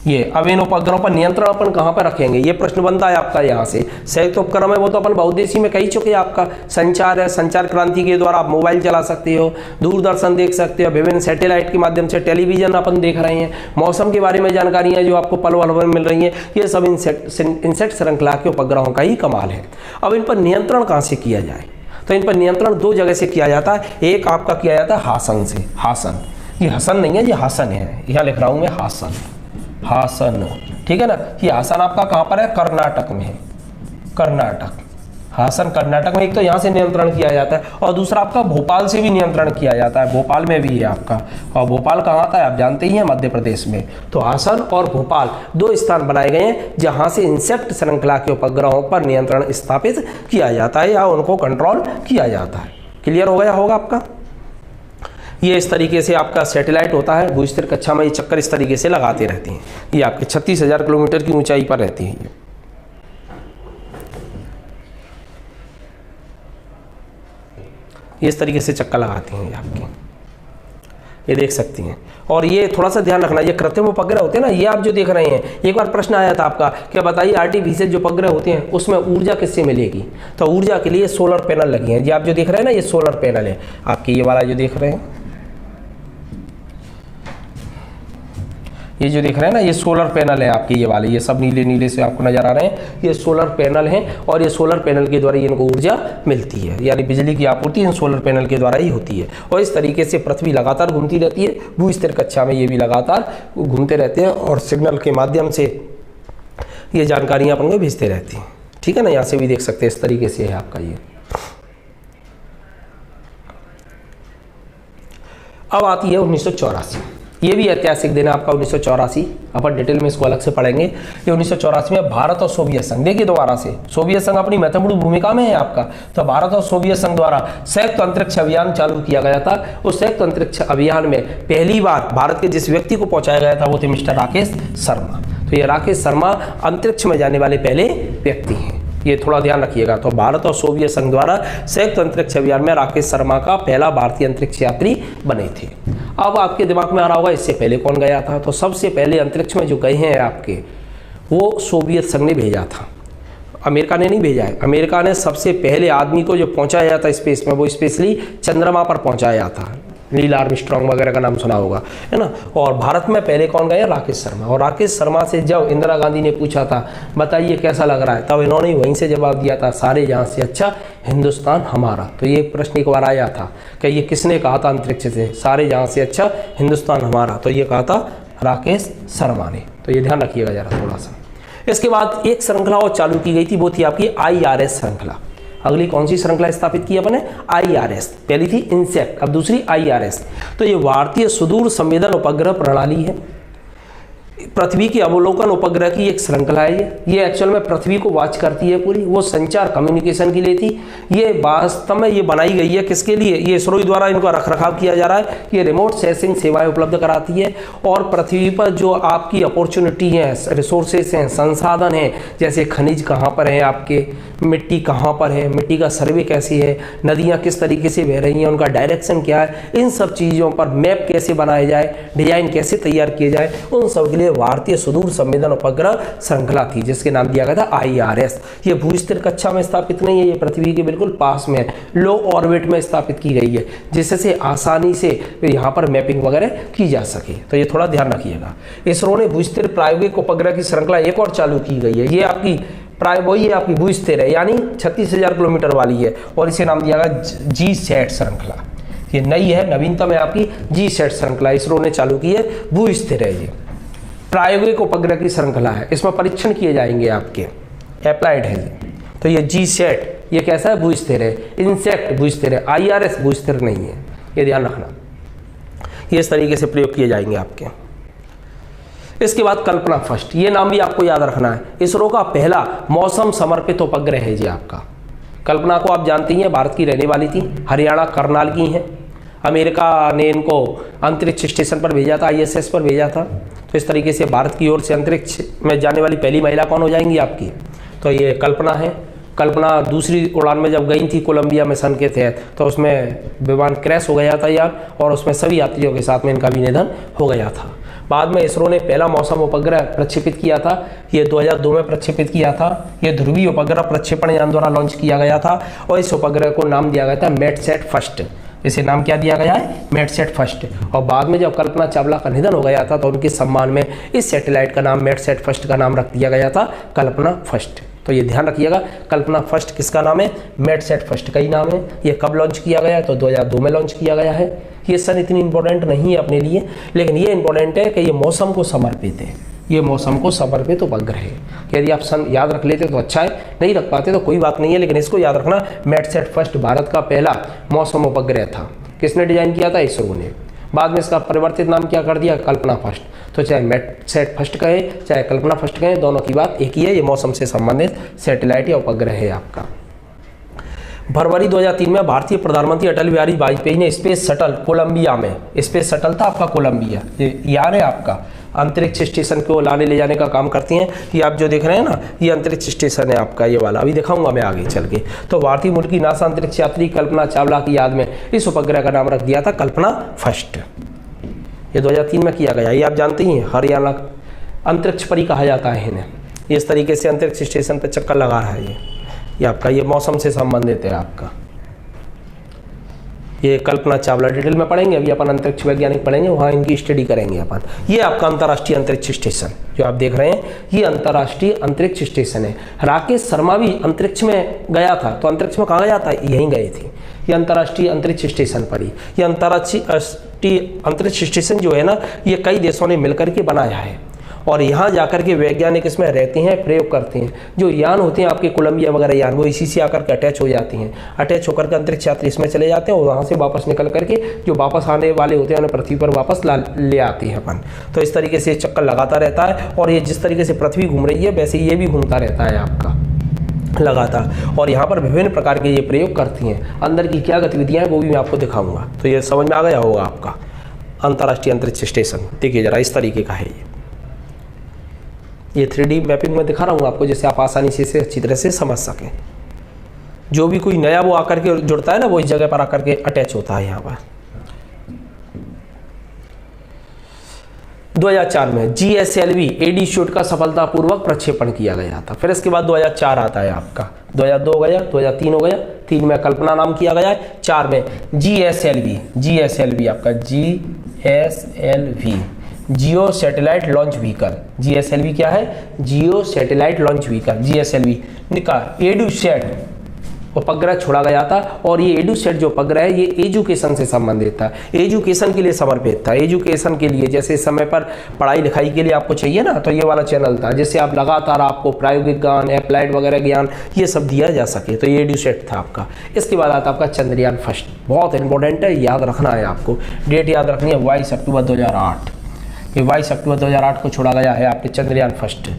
ये। अब इन उपग्रहों पर नियंत्रण अपन कहाँ पर रखेंगे? ये प्रश्न बनता है आपका यहाँ से। संयुक्त उपक्रम है वो तो अपन बहुउद्देशीय में कह ही चुके हैं। आपका संचार है, संचार क्रांति के द्वारा आप मोबाइल चला सकते हो, दूरदर्शन देख सकते हो, विभिन्न सैटेलाइट के माध्यम से टेलीविजन अपन देख रहे हैं, मौसम के बारे में जानकारियाँ जो आपको पल पल में मिल रही हैं, ये सब इनसेट श्रृंखला के उपग्रहों का ही कमाल है। अब इन पर नियंत्रण कहाँ से किया जाए? तो इन पर नियंत्रण दो जगह से किया जाता है। एक आपका किया जाता है हासन से। हासन, ये हसन नहीं है, ये हासन है। यहाँ लिख रहा हूँ मैं हासन, हासन, ठीक है ना। ये हासन आपका कहाँ पर है? कर्नाटक में है। कर्नाटक, हासन कर्नाटक में। एक तो यहाँ से नियंत्रण किया जाता है और दूसरा आपका भोपाल से भी नियंत्रण किया जाता है। भोपाल में भी है आपका। और भोपाल कहाँ आता है? आप जानते ही हैं, मध्य प्रदेश में। तो हासन और भोपाल दो स्थान बनाए गए हैं जहाँ से इंसेक्ट श्रृंखला के उपग्रहों पर नियंत्रण स्थापित किया जाता है या उनको कंट्रोल किया जाता है। क्लियर हो गया होगा आपका? ये इस तरीके से आपका सैटेलाइट होता है। भू स्थिर कक्षा में ये चक्कर इस तरीके से लगाते रहते हैं। ये आपके 36,000 किलोमीटर की ऊंचाई पर रहती है। ये इस तरीके से चक्कर लगाते हैं आपके, ये देख सकती हैं। और ये थोड़ा सा ध्यान रखना, ये कृत्रिम उपग्रह होते हैं ना, ये आप जो देख रहे हैं। एक बार प्रश्न आया था आपका कि बताइए आर्टिफिशियल जो उपग्रह होते हैं उसमें ऊर्जा किससे मिलेगी? तो ऊर्जा के लिए सोलर पैनल लगी हैं। ये आप जो देख रहे हैं ना, ये सोलर पैनल है आपकी। ये वाला जो देख रहे हैं ये जो देख रहे हैं ना, ये सोलर पैनल है आपके, ये वाले, ये सब नीले नीले से आपको नजर आ रहे हैं, ये सोलर पैनल हैं और ये सोलर पैनल के द्वारा इनको ऊर्जा मिलती है, यानी बिजली की आपूर्ति इन सोलर पैनल के द्वारा ही होती है। और इस तरीके से पृथ्वी लगातार घूमती रहती है, भूस्थिर कक्षा में ये भी लगातार घूमते रहते हैं और सिग्नल के माध्यम से ये जानकारियाँ अपन को भेजते रहती हैं। ठीक है ना, यहाँ से भी देख सकते हैं, इस तरीके से है आपका ये। अब आती है 1984, ये भी ऐतिहासिक दिन है आपका 1984, अपन डिटेल में इसको अलग से पढ़ेंगे। ये 1984 में भारत और सोवियत संघ, देखिए दोबारा से सोवियत संघ अपनी महत्वपूर्ण भूमिका में है आपका, तो भारत और सोवियत संघ द्वारा संयुक्त अंतरिक्ष अभियान चालू किया गया था। उस संयुक्त अंतरिक्ष अभियान में पहली बार भारत के जिस व्यक्ति को पहुंचाया गया था वो थे मिस्टर राकेश शर्मा। तो ये राकेश शर्मा अंतरिक्ष में जाने वाले पहले व्यक्ति हैं, ये थोड़ा ध्यान रखिएगा। तो भारत और सोवियत संघ द्वारा संयुक्त अंतरिक्ष अभियान में राकेश शर्मा का पहला भारतीय अंतरिक्ष यात्री बने थे। अब आपके दिमाग में आ रहा होगा इससे पहले कौन गया था, तो सबसे पहले अंतरिक्ष में जो गए हैं आपके, वो सोवियत संघ ने भेजा था, अमेरिका ने नहीं भेजा है। अमेरिका ने सबसे पहले आदमी को जो पहुंचाया था स्पेस में, वो स्पेशली चंद्रमा पर पहुंचाया था, नील आर्मस्ट्रांग वगैरह का नाम सुना होगा, है ना। और भारत में पहले कौन गया, राकेश शर्मा। और राकेश शर्मा से जब इंदिरा गांधी ने पूछा था बताइए कैसा लग रहा है, तब इन्होंने वहीं से जवाब दिया था, सारे जहां से अच्छा हिंदुस्तान हमारा। तो ये प्रश्न एक बार आया था कि ये किसने कहा था अंतरिक्ष से, सारे जहां से अच्छा हिंदुस्तान हमारा, तो ये कहा था राकेश शर्मा ने। तो ये ध्यान रखिएगा जरा थोड़ा सा। इसके बाद एक श्रृंखला और चालू की गई थी, वो थी आपकी IRS श्रृंखला। अगली कौन सी श्रृंखला स्थापित की अपने, IRS। पहली थी इंसेक्ट, अब दूसरी IRS। तो ये भारतीय सुदूर संवेदन उपग्रह प्रणाली है, पृथ्वी के अवलोकन उपग्रह की एक श्रृंखला है। ये एक्चुअल में पृथ्वी को वॉच करती है पूरी, वो संचार कम्युनिकेशन के लिए थी। ये वास्तव में ये बनाई गई है किसके लिए, ये इसरो द्वारा इनका रखरखाव किया जा रहा है। ये रिमोट सेंसिंग सेवाएं उपलब्ध कराती है और पृथ्वी पर जो आपकी अपॉर्चुनिटी है, रिसोर्सेस हैं, संसाधन हैं, जैसे खनिज कहाँ पर है आपके, मिट्टी कहाँ पर है, मिट्टी का सर्वे कैसी है, नदियाँ किस तरीके से बह रही हैं, उनका डायरेक्शन क्या है, इन सब चीज़ों पर मैप कैसे बनाया जाए, डिजाइन कैसे तैयार किए जाए, उन सब के लिए भारतीय सुदूर संवेदन उपग्रह श्रृंखला थी, जिसके नाम दिया गया था IRS। ये भूस्थिर कक्षा में स्थापित नहीं है, ये पृथ्वी के बिल्कुल पास में है, लो ऑर्बिट में स्थापित की गई है, जिससे आसानी से यहाँ पर मैपिंग वगैरह की जा सके। तो ये थोड़ा ध्यान रखिएगा। इसरो ने भूस्थिर प्रायोगिक उपग्रह की श्रृंखला एक और चालू की गई है, ये आपकी वही है आपकी भूस्थिर है, यानी 36,000 किलोमीटर वाली है, और इसे नाम दिया गया GSAT श्रृंखला। ये नई है, नवीनतम है आपकी GSAT श्रृंखला, इसरो ने चालू की है, भूस्थिर है, ये प्रायोगिक उपग्रह की श्रृंखला है, इसमें परीक्षण किए जाएंगे आपके, अप्लाइड है ये। तो ये GSAT ये कैसा है, भूस्थिर है। इंसेक्ट भूस्थिर है, IRS भूस्थिर नहीं है, ये ध्यान रखना। ये इस तरीके से प्रयोग किए जाएंगे आपके। इसके बाद कल्पना फर्स्ट, ये नाम भी आपको याद रखना है, इसरो का पहला मौसम समर्पित उपग्रह है जी आपका। कल्पना को आप जानती हैं, भारत की रहने वाली थी, हरियाणा करनाल की हैं। अमेरिका ने इनको अंतरिक्ष स्टेशन पर भेजा था, ISS पर भेजा था। तो इस तरीके से भारत की ओर से अंतरिक्ष में जाने वाली पहली महिला कौन हो जाएंगी आपकी, तो ये कल्पना है। कल्पना दूसरी उड़ान में जब गई थी कोलंबिया मिशन के तहत, तो उसमें विमान क्रैश हो गया था यार, और उसमें सभी यात्रियों के साथ में इनका भी निधन हो गया था। बाद में इसरो ने पहला मौसम उपग्रह प्रक्षेपित किया था, ये 2002 में प्रक्षेपित किया था। ये ध्रुवीय उपग्रह प्रक्षेपण यान द्वारा लॉन्च किया गया था, और इस उपग्रह को नाम दिया गया था मैटसैट फर्स्ट। इसे नाम क्या दिया गया है, मैटसैट फर्स्ट। और बाद में जब कल्पना चावला का निधन हो गया था, तो उनके सम्मान में इस सैटेलाइट का नाम, मैटसैट फर्स्ट का नाम रख दिया गया था कल्पना फर्स्ट। तो ये ध्यान रखिएगा, कल्पना फर्स्ट किसका नाम है, मैटसैट फर्स्ट का ही नाम है। ये कब लॉन्च किया गया है, तो 2002 में लॉन्च किया गया है। ये सन इतनी इंपॉर्टेंट नहीं है अपने लिए, लेकिन ये इंपॉर्टेंट है कि ये मौसम को समर्पित है, ये मौसम को समर्पित उपग्रह है। यदि आप सन याद रख लेते तो अच्छा है, नहीं रख पाते तो कोई बात नहीं है, लेकिन इसको याद रखना, मैटसैट फर्स्ट भारत का पहला मौसम उपग्रह था। किसने डिजाइन किया था, इसरो ने। बाद में इसका परिवर्तित नाम क्या कर दिया, कल्पना फर्स्ट। तो चाहे मैटसैट फर्स्ट कहें चाहे कल्पना फर्स्ट कहें, दोनों की बात एक ही है, ये मौसम से संबंधित सैटेलाइट या उपग्रह है आपका। फरवरी 2003 में भारतीय प्रधानमंत्री अटल बिहारी वाजपेयी ने स्पेस शटल कोलंबिया में, स्पेस शटल था आपका कोलंबिया, ये याद है आपका, अंतरिक्ष स्टेशन को लाने ले जाने का काम करती हैं। ये आप जो देख रहे हैं ना, ये अंतरिक्ष स्टेशन है आपका, ये वाला, अभी दिखाऊंगा मैं आगे चल के। तो भारतीय मूल की नासा अंतरिक्ष यात्री कल्पना चावला की याद में इस उपग्रह का नाम रख दिया था कल्पना फर्स्ट। ये 2003 में किया गया, ये आप जानते ही हैं, हरियाणा अंतरिक्ष परी कहा जाता है इन्हें। इस तरीके से अंतरिक्ष स्टेशन पर चक्कर लगा रहा है ये आपका, ये मौसम से संबंधित है आपका। ये कल्पना चावला डिटेल में पढ़ेंगे, अभी अपन अंतरिक्ष वैज्ञानिक पढ़ेंगे, वहाँ इनकी स्टडी करेंगे अपन। ये आपका अंतर्राष्ट्रीय अंतरिक्ष स्टेशन जो आप देख रहे हैं, ये अंतर्राष्ट्रीय अंतरिक्ष स्टेशन है। राकेश शर्मा भी अंतरिक्ष में गया था, तो अंतरिक्ष में कहाँ गया था, यहीं गए थे, ये अंतर्राष्ट्रीय अंतरिक्ष स्टेशन पर ही। ये अंतर्राष्ट्रीय अंतरिक्ष स्टेशन जो है ना, ये कई देशों ने मिलकर के बनाया है और यहाँ जाकर के वैज्ञानिक इसमें रहते हैं, प्रयोग करते हैं। जो यान होते हैं आपके कोलंबिया वगैरह यान, वो इसी से आकर के अटैच हो जाती हैं, अटैच होकर के अंतरिक्ष यात्री इसमें चले जाते हैं और वहाँ से वापस निकल करके जो वापस आने वाले होते हैं उन्हें पृथ्वी पर वापस ले आते हैं अपन। तो इस तरीके से चक्कर लगाता रहता है और ये जिस तरीके से पृथ्वी घूम रही है वैसे ये भी घूमता रहता है आपका लगातार। और यहाँ पर विभिन्न प्रकार के ये प्रयोग करती हैं। अंदर की क्या गतिविधियाँ हैं वो भी मैं आपको दिखाऊँगा, तो ये समझ में आ गया होगा आपका अंतर्राष्ट्रीय अंतरिक्ष स्टेशन। देखिए जरा, इस तरीके का है ये 3D मैपिंग में दिखा रहा हूँ आपको, जैसे आप आसानी से इसे अच्छी तरह से समझ सकें। जो भी कोई नया वो आकर के जुड़ता है ना, वो इस जगह पर आकर के अटैच होता है यहाँ पर। 2004 में GSLV एडीशूट का सफलतापूर्वक प्रक्षेपण किया गया था। फिर इसके बाद 2004 आता है आपका, 2002 हो गया, 2003 हो गया, 3 में कल्पना नाम किया गया है, 4 में GSLV आपका GSLV जियो सैटेलाइट लॉन्च व्हीकल। GSLV क्या है, जियो सैटेलाइट लॉन्च व्हीकल, GSLV का एडुसैट उपग्रह छोड़ा गया था। और ये एडुसैट जो उपग्रह है ये एजुकेशन से संबंधित था, एजुकेशन के लिए समर्पित था। एजुकेशन के लिए, जैसे इस समय पर पढ़ाई लिखाई के लिए आपको चाहिए ना, तो ये वाला चैनल था जिससे आप लगातार आपको प्रायोगिक ज्ञान, अप्लाइड वगैरह ज्ञान ये सब दिया जा सके, तो ये एडुसैट था आपका। इसके बाद आता आपका चंद्रयान फर्स्ट, बहुत इंपॉर्टेंट है, याद रखना है आपको, डेट याद रखनी है, 22 अक्टूबर 2008। ये 22 अक्टूबर 2008 को छोड़ा गया है आपके चंद्रयान फर्स्ट।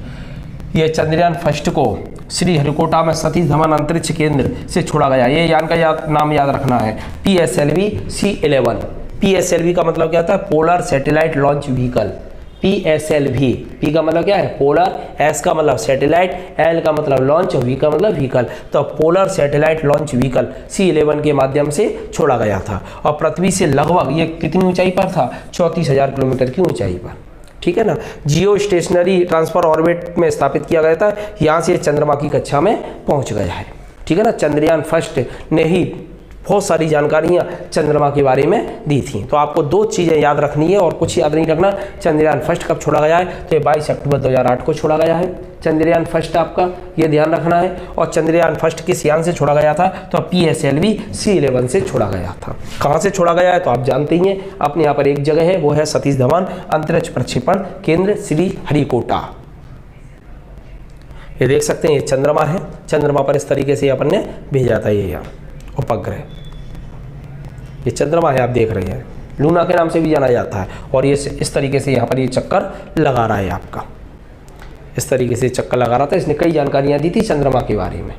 ये चंद्रयान फर्स्ट को श्रीहरिकोटा में सतीश धवन अंतरिक्ष केंद्र से छोड़ा गया। ये यान का नाम याद रखना है, PSLV C11। PSLV का मतलब क्या था, polar satellite launch vehicle. PSLV, P का मतलब क्या है, पोलर, S का मतलब सैटेलाइट, L का मतलब लॉन्च, V का मतलब व्हीकल। तो polar satellite launch vehicle C11 के माध्यम से छोड़ा गया था और पृथ्वी से लगभग ये कितनी ऊंचाई पर था, 34,000 किलोमीटर की ऊंचाई पर, ठीक है ना। जियो स्टेशनरी ट्रांसफर ऑर्बिट में स्थापित किया गया था, यहाँ से चंद्रमा की कक्षा में पहुँच गया है, ठीक है ना। चंद्रयान फर्स्ट ने ही बहुत सारी जानकारियाँ चंद्रमा के बारे में दी थी। तो आपको 2 चीज़ें याद रखनी है और कुछ याद नहीं रखना। चंद्रयान फर्स्ट कब छोड़ा गया है, तो ये 22 अक्टूबर 2008 को छोड़ा गया है चंद्रयान फर्स्ट, आपका ये ध्यान रखना है। और चंद्रयान फर्स्ट किस यान से छोड़ा गया था, तो PSLV C11 से छोड़ा गया था। कहाँ से छोड़ा गया है तो आप जानते ही हैं, अपने यहाँ पर एक जगह है, वो है सतीश धवन अंतरिक्ष प्रक्षेपण केंद्र श्रीहरिकोटा। ये देख सकते हैं, ये चंद्रमा है, चंद्रमा पर इस तरीके से अपन ने भेजा था ये यान उपग्रह। ये चंद्रमा है, आप देख रहे हैं, लूना के नाम से भी जाना जाता है। और ये इस तरीके से यहाँ पर ये चक्कर लगा रहा है आपका, इस तरीके से चक्कर लगा रहा था। इसने कई जानकारियाँ दी थी चंद्रमा के बारे में।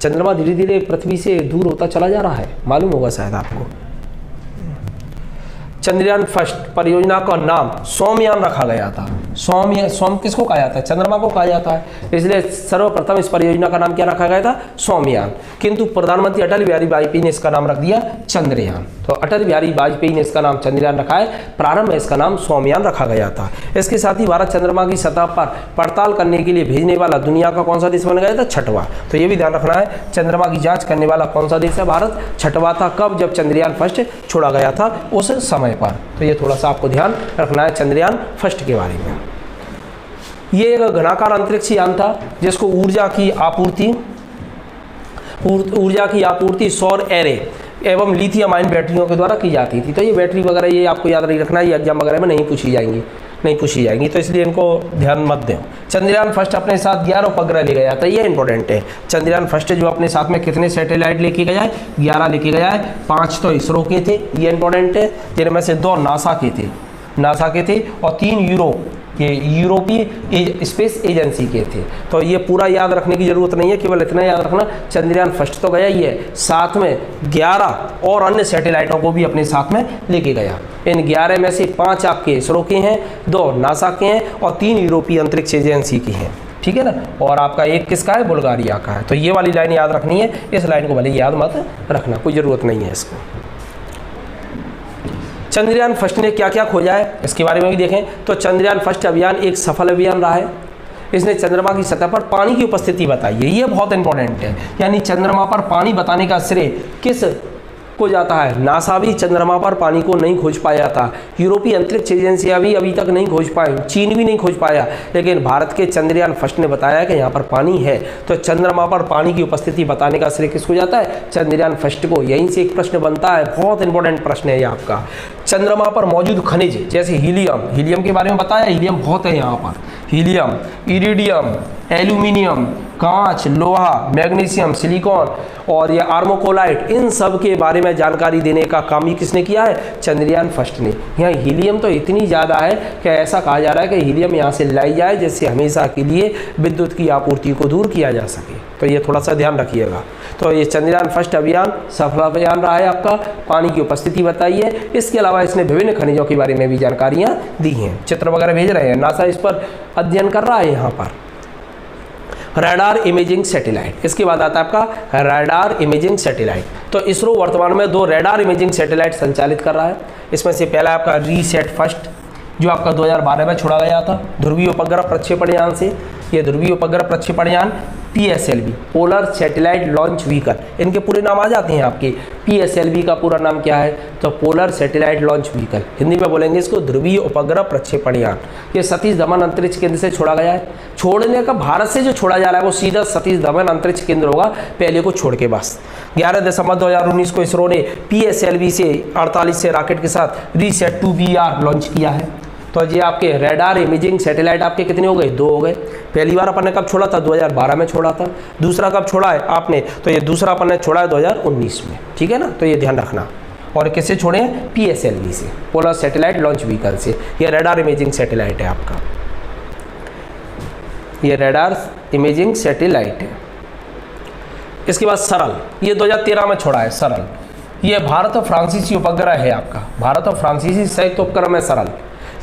चंद्रमा धीरे धीरे पृथ्वी से दूर होता चला जा रहा है, मालूम होगा शायद आपको। चंद्रयान फर्स्ट परियोजना का नाम सोमयान रखा गया था। सोम किसको कहा जाता है, चंद्रमा को कहा जाता है, इसलिए सर्वप्रथम इस परियोजना का नाम क्या रखा गया था, सोमयान। किंतु प्रधानमंत्री अटल बिहारी वाजपेयी ने इसका नाम रख दिया चंद्रयान। तो अटल बिहारी वाजपेयी ने इसका नाम चंद्रयान रखा है, प्रारंभ में इसका नाम सोमयान रखा गया था। इसके साथ ही भारत चंद्रमा की सतह पर पड़ताल करने के लिए भेजने वाला दुनिया का कौन सा देश बन गया था, 6वां। तो ये भी ध्यान रखना है, चंद्रमा की जाँच करने वाला कौन सा देश है, भारत 6वां था। कब, जब चंद्रयान फर्स्ट छोड़ा गया था उस समय पर। तो ये थोड़ा सा आपको ध्यान रखना है चंद्रयान फर्स्ट के बारे में। ये एक घनाकार अंतरिक्ष यान था जिसको ऊर्जा की आपूर्ति सौर एरे एवं लिथियम आयन बैटरियों के द्वारा की जाती थी। तो ये बैटरी वगैरह ये आपको याद नहीं रखना, ये एग्जाम वगैरह में नहीं पूछी जाएंगी, तो इसलिए इनको ध्यान मत दें। चंद्रयान फर्स्ट अपने साथ 11 उपग्रह ले गया था, ये इंपॉर्टेंट है। चंद्रयान फर्स्ट जो अपने साथ में कितने सैटेलाइट लेके गया है, 11 लेके गया है। 5 तो इसरो के थे, ये इंपॉर्टेंट है, जिनमें से 2 नासा के थे और 3 यूरोपीय स्पेस एजेंसी के थे। तो ये पूरा याद रखने की जरूरत नहीं है, केवल इतना याद रखना, चंद्रयान फर्स्ट तो गया ही है, साथ में 11 और अन्य सैटेलाइटों को भी अपने साथ में लेके गया। इन 11 में से 5 आपके इसरो के हैं, 2 नासा के हैं और 3 यूरोपीय अंतरिक्ष एजेंसी की हैं, ठीक है ना। और आपका एक किसका है, बुल्गारिया का है। तो ये वाली लाइन याद रखनी है, इस लाइन को भले याद मत रखना, कोई ज़रूरत नहीं है इसको। चंद्रयान फर्स्ट ने क्या क्या खोजा है इसके बारे में भी देखें। तो चंद्रयान फर्स्ट अभियान एक सफल अभियान रहा है। इसने चंद्रमा की सतह पर पानी की उपस्थिति बताई है, ये बहुत इंपॉर्टेंट है। यानी चंद्रमा पर पानी बताने का श्रेय किस को जाता है। नासा भी चंद्रमा पर पानी को नहीं खोज पाया था। यूरोपीय अंतरिक्ष एजेंसियां भी अभी तक नहीं खोज पाई, चीन भी नहीं खोज पाया, लेकिन भारत के चंद्रयान फर्स्ट ने बताया कि यहाँ पर पानी है। तो चंद्रमा पर पानी की उपस्थिति बताने का श्रेय किसको जाता है? चंद्रयान फर्स्ट को। यहीं से एक प्रश्न बनता है, बहुत इंपॉर्टेंट प्रश्न है ये आपका। चंद्रमा पर मौजूद खनिज जैसे हीलियम, हीलियम के बारे में बताया, हीलियम बहुत है यहाँ पर। हीलियम, इरिडियम, एल्यूमिनियम, कांच, लोहा, मैग्नीशियम, सिलिकॉन और ये आर्मोकोलाइट, इन सब के बारे में जानकारी देने का काम ही किसने किया है? चंद्रयान फर्स्ट ने। यहाँ हीलियम तो इतनी ज़्यादा है कि ऐसा कहा जा रहा है कि हीलियम यहाँ से लाई जाए जिससे हमेशा के लिए विद्युत की आपूर्ति को दूर किया जा सके। तो ये थोड़ा सा ध्यान रखिएगा। तो ये चंद्रयान फर्स्ट अभियान सफल अभियान रहा है आपका। पानी की उपस्थिति बताई है। इसके अलावा इसने विभिन्न खनिजों के बारे में भी जानकारियाँ दी हैं, चित्र वगैरह भेज रहे हैं। नासा इस पर अध्ययन कर रहा है यहाँ पर। रडार इमेजिंग सैटेलाइट, इसके बाद आता है आपका रडार इमेजिंग सैटेलाइट। तो इसरो वर्तमान में 2 रडार इमेजिंग सैटेलाइट संचालित कर रहा है। इसमें से पहला आपका रीसेट फर्स्ट, जो आपका 2012 में छोड़ा गया था ध्रुवीय उपग्रह प्रक्षेपण यान से। ये ध्रुवीय उपग्रह प्रक्षेपण यान PSLV, polar satellite launch vehicle, इनके पूरे नाम आ जाते हैं आपके। PSLV का पूरा नाम क्या है? तो polar satellite launch vehicle, Hindi में बोलेंगे इसको ध्रुवीय उपग्रह प्रक्षेपण यान। ये सतीश धवन अंतरिक्ष केंद्र से छोड़ा गया है। छोड़ने का भारत से जो छोड़ा जा रहा है वो सीधा सतीश धवन अंतरिक्ष केंद्र होगा, पहले को छोड़ के बस। 11 दिसंबर 2019 को इसरो ने PSLV से 48 से रॉकेट के साथ रीसेट 2BR लॉन्च किया है। तो ये आपके रडार इमेजिंग सैटेलाइट आपके कितने हो गए? 2 हो गए। पहली बार अपन ने कब छोड़ा था? 2012 में छोड़ा था। दूसरा कब छोड़ा है आपने? तो ये दूसरा अपन ने छोड़ा है 2019 में, ठीक है ना। तो ये ध्यान रखना। और किससे छोड़े हैं? PSLV से, पोलर सैटेलाइट लॉन्च व्हीकल से। ये रडार इमेजिंग सैटेलाइट है आपका, ये रडार इमेजिंग सैटेलाइट है। इसके बाद सरल, ये 2013 में छोड़ा है सरल। ये भारत और फ्रांसीसी उपग्रह है आपका, भारत और फ्रांसीसी संयुक्त उपक्रम है सरल।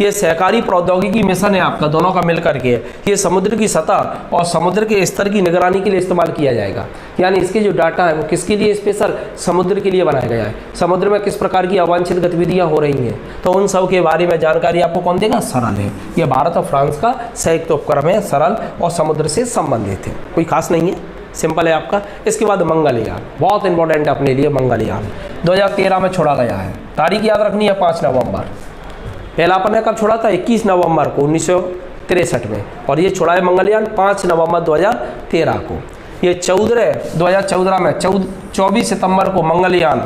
ये सहकारी प्रौद्योगिकी मिशन है आपका, दोनों का मिलकर के। ये समुद्र की सतह और समुद्र के स्तर की निगरानी के लिए इस्तेमाल किया जाएगा। यानी इसके जो डाटा है वो किसके लिए? स्पेशल समुद्र के लिए बनाया गया है। समुद्र में किस प्रकार की अवांछित गतिविधियां हो रही हैं, तो उन सब के बारे में जानकारी आपको कौन देगा? सरल है। ये भारत और फ्रांस का संयुक्त उपक्रम है सरल, और समुद्र से संबंधित है, कोई खास नहीं है, सिंपल है आपका। इसके बाद मंगलयान, बहुत इंपॉर्टेंट है अपने लिए मंगलयान। 2013 में छोड़ा गया है। तारीख याद रखनी है 5 नवंबर। पहला अपन ने कब छोड़ा था? 21 नवंबर को 1963 में। और ये छोड़ा है मंगलयान 5 नवंबर 2013 को। ये 2014 में 24 सितंबर को मंगलयान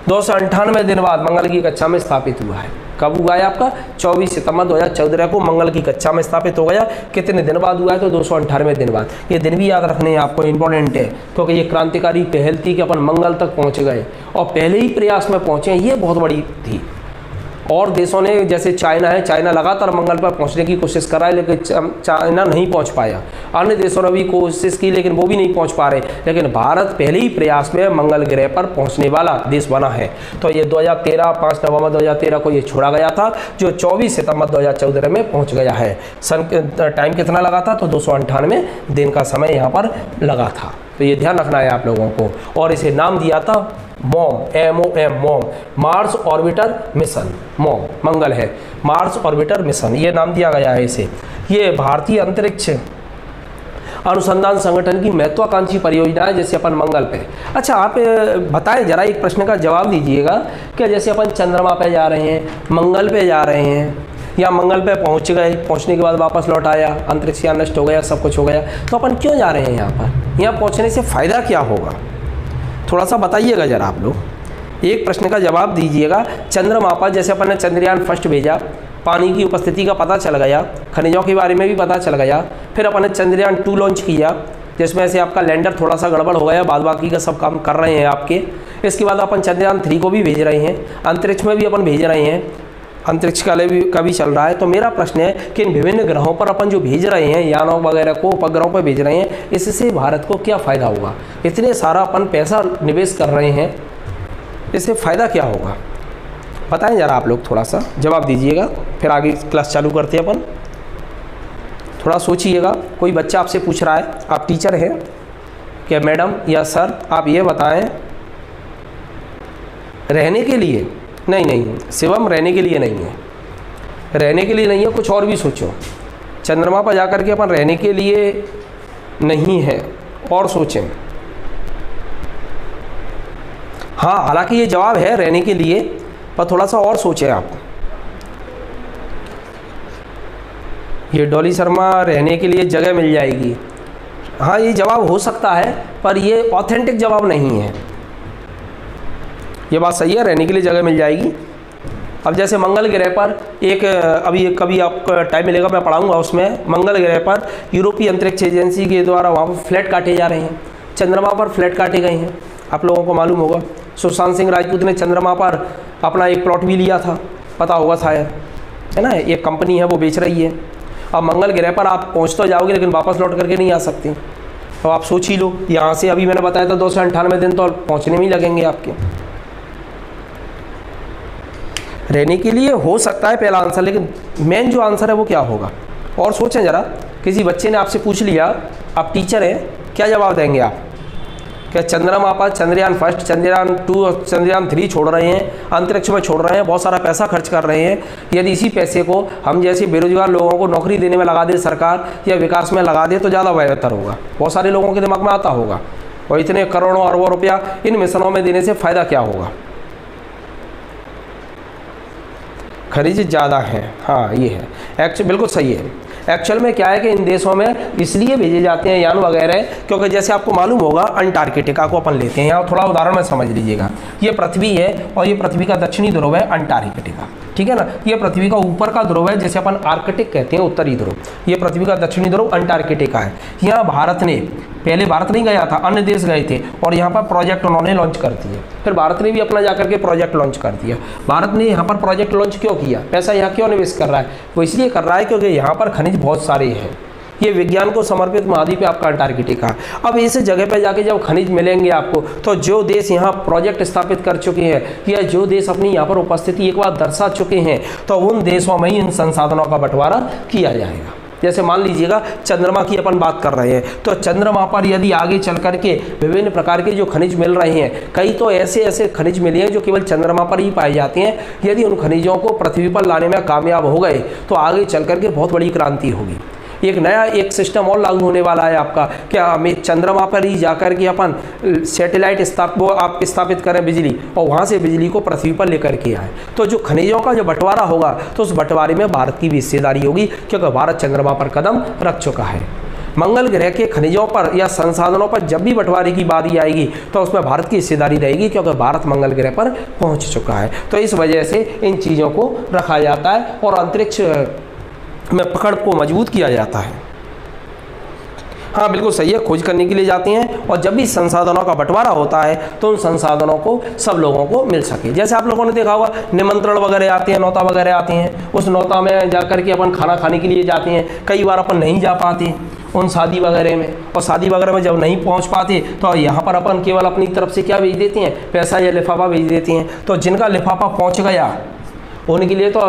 298 दिन बाद मंगल की कक्षा में स्थापित हुआ है। कब हुआ है आपका? 24 सितंबर 2014 को मंगल की कक्षा में स्थापित हो गया। कितने दिन बाद हुआ है? तो 298 दिन बाद। ये दिन भी याद रखने हैं आपको, इंपॉर्टेंट है, क्योंकि ये क्रांतिकारी पहल थी कि अपन मंगल तक पहुंच गए और पहले ही प्रयास में पहुंचे, ये बहुत बड़ी थी। और देशों ने, जैसे चाइना है, चाइना लगातार मंगल पर पहुंचने की कोशिश कर रहा है, लेकिन चाइना नहीं पहुंच पाया। अन्य देशों ने भी कोशिश की लेकिन वो भी नहीं पहुंच पा रहे। लेकिन भारत पहले ही प्रयास में मंगल ग्रह पर पहुंचने वाला देश बना है। तो ये 2013 5 नवंबर 2013 को ये छोड़ा गया था, जो 24 सितंबर 2014 में पहुँच गया है। टाइम कितना लगा था? तो 298 दिन का समय यहाँ पर लगा था। तो ये ध्यान रखना है आप लोगों को। और इसे नाम दिया था MOM, MOM, MOM, Mars orbiter mission. MOM Mangal है, मार्स ऑर्बिटर मिशन, ये नाम दिया गया है इसे। ये भारतीय अंतरिक्ष अनुसंधान संगठन की महत्वाकांक्षी परियोजना है, जैसे अपन मंगल पे। अच्छा, आप बताएं जरा, एक प्रश्न का जवाब दीजिएगा कि जैसे अपन चंद्रमा पे जा रहे हैं, मंगल पे जा रहे हैं, या मंगल पे पहुंच गए, पहुंचने के बाद वापस लौट आया, अंतरिक्ष यान नष्ट हो गया, सब कुछ हो गया, तो अपन क्यों जा रहे हैं यहाँ पर? यहाँ पहुँचने से फ़ायदा क्या होगा? थोड़ा सा बताइएगा जरा आप लोग, एक प्रश्न का जवाब दीजिएगा। चंद्रमा पर जैसे अपन ने चंद्रयान फर्स्ट भेजा, पानी की उपस्थिति का पता चल गया, खनिजों के बारे में भी पता चल गया। फिर अपन ने चंद्रयान 2 लॉन्च किया, जिसमें से आपका लैंडर थोड़ा सा गड़बड़ हो गया, बाद बाकी का सब काम कर रहे हैं आपके। इसके बाद अपन चंद्रयान 3 को भी भेज रहे हैं, अंतरिक्ष में भी अपन भेज रहे हैं, अंतरिक्ष का भी चल रहा है। तो मेरा प्रश्न है कि इन विभिन्न ग्रहों पर अपन जो भेज रहे हैं, यानों वगैरह को उपग्रहों पर भेज रहे हैं, इससे भारत को क्या फ़ायदा होगा? इतने सारा अपन पैसा निवेश कर रहे हैं, इससे फ़ायदा क्या होगा? बताएं जरा आप लोग, थोड़ा सा जवाब दीजिएगा, फिर आगे क्लास चालू करते हैं अपन। थोड़ा सोचिएगा। कोई बच्चा आपसे पूछ रहा है, आप टीचर हैं क्या मैडम या सर, आप ये बताएं, रहने के लिए? नहीं, शिवम रहने के लिए नहीं है, रहने के लिए नहीं है, कुछ और भी सोचो। चंद्रमा पर जाकर के अपन रहने के लिए नहीं है, और सोचें। हाँ, हालांकि ये जवाब है रहने के लिए, पर थोड़ा सा और सोचें आप। ये डॉली शर्मा रहने के लिए जगह मिल जाएगी, हाँ ये जवाब हो सकता है, पर ये ऑथेंटिक जवाब नहीं है। ये बात सही है, रहने के लिए जगह मिल जाएगी। अब जैसे मंगल ग्रह पर एक अभी कभी आपको टाइम मिलेगा मैं पढ़ाऊंगा, उसमें मंगल ग्रह पर यूरोपीय अंतरिक्ष एजेंसी के द्वारा वहाँ पर फ्लैट काटे जा रहे हैं, चंद्रमा पर फ्लैट काटे गए हैं, आप लोगों को मालूम होगा। सुशांत सिंह राजपूत ने चंद्रमा पर अपना एक प्लॉट भी लिया था, पता होगा शायद, है ना, एक कंपनी है वो बेच रही है। अब मंगल ग्रह पर आप पहुँच तो जाओगे लेकिन वापस लौट करके नहीं आ सकते। तो आप सोच ही लो, यहाँ से अभी मैंने बताया था 298 दिन तो पहुँचने में ही लगेंगे आपके। रहने के लिए हो सकता है पहला आंसर, लेकिन मेन जो आंसर है वो क्या होगा? और सोचें ज़रा, किसी बच्चे ने आपसे पूछ लिया, आप टीचर हैं, क्या जवाब देंगे आप? क्या चंद्रमा पर चंद्रयान फर्स्ट, चंद्रयान 2 और चंद्रयान 3 छोड़ रहे हैं, अंतरिक्ष में छोड़ रहे हैं, बहुत सारा पैसा खर्च कर रहे हैं, यदि इसी पैसे को हम जैसे बेरोजगार लोगों को नौकरी देने में लगा दे सरकार, या विकास में लगा दे तो ज़्यादा बेहतर होगा। बहुत सारे लोगों के दिमाग में आता होगा, और इतने करोड़ों अरबों रुपया इन मिशनों में देने से फ़ायदा क्या होगा? खनिज ज़्यादा है, हाँ ये है एक्चुअल, बिल्कुल सही है। एक्चुअल में क्या है कि इन देशों में इसलिए भेजे जाते हैं यान वगैरह, क्योंकि जैसे आपको मालूम होगा अंटार्कटिका को अपन लेते हैं, यहाँ थोड़ा उदाहरण में समझ लीजिएगा। ये पृथ्वी है और ये पृथ्वी का दक्षिणी ध्रुव है अंटार्कटिका, ठीक है ना। ये पृथ्वी का ऊपर का ध्रुव है, जैसे अपन आर्कटिक कहते हैं, उत्तरी ध्रुव। ये पृथ्वी का दक्षिणी ध्रुव अंटार्कटिका है। यहाँ भारत ने, पहले भारत नहीं गया था, अन्य देश गए थे और यहाँ पर प्रोजेक्ट उन्होंने लॉन्च कर दिए। फिर भारत ने भी अपना जाकर के प्रोजेक्ट लॉन्च कर दिया। भारत ने यहाँ पर प्रोजेक्ट लॉन्च क्यों किया? पैसा यहाँ क्यों निवेश कर रहा है? वो इसलिए कर रहा है क्योंकि यहाँ पर खनिज बहुत सारे हैं। ये विज्ञान को समर्पित महाद्वीप है आपका अंटार्कटिका। अब इस जगह पर जाके जब खनिज मिलेंगे आपको, तो जो देश यहाँ प्रोजेक्ट स्थापित कर चुके हैं या जो देश अपनी यहाँ पर उपस्थिति एक बार दर्शा चुके हैं, तो उन देशों में ही इन संसाधनों का बंटवारा किया जाएगा। जैसे मान लीजिएगा चंद्रमा की अपन बात कर रहे हैं, तो चंद्रमा पर यदि आगे चल करके विभिन्न प्रकार के जो खनिज मिल रहे हैं, कई तो ऐसे खनिज मिले हैं जो केवल चंद्रमा पर ही पाए जाते हैं, यदि उन खनिजों को पृथ्वी पर लाने में कामयाब हो गए तो आगे चल करके बहुत बड़ी क्रांति होगी। एक नया एक सिस्टम और लागू होने वाला है आपका, क्या हमें चंद्रमा पर ही जाकर के अपन सैटेलाइट स्थापित करें बिजली, और वहाँ से बिजली को पृथ्वी पर लेकर के आए, तो जो खनिजों का जो बंटवारा होगा तो उस बंटवारे में भारत की भी हिस्सेदारी होगी, क्योंकि भारत चंद्रमा पर कदम रख चुका है। मंगल ग्रह के खनिजों पर या संसाधनों पर जब भी बंटवारे की बारी आएगी तो उसमें भारत की हिस्सेदारी रहेगी, क्योंकि भारत मंगल ग्रह पर पहुँच चुका है। तो इस वजह से इन चीज़ों को रखा जाता है और अंतरिक्ष में पकड़ को मजबूत किया जाता है। हाँ बिल्कुल सही है, खोज करने के लिए जाते हैं, और जब भी संसाधनों का बंटवारा होता है तो उन संसाधनों को सब लोगों को मिल सके। जैसे आप लोगों ने देखा होगा निमंत्रण वगैरह आते हैं, नौता वगैरह आते हैं, उस नौता में जाकर के अपन खाना खाने के लिए जाते हैं। कई बार अपन नहीं जा पाते उन शादी वगैरह में, और शादी वगैरह में जब नहीं पहुंच पाते तो यहाँ पर अपन केवल अपनी तरफ से क्या भेज देते हैं, पैसा या लिफाफा भेज देते हैं। तो जिनका लिफाफा पहुँच गया उनके लिए तो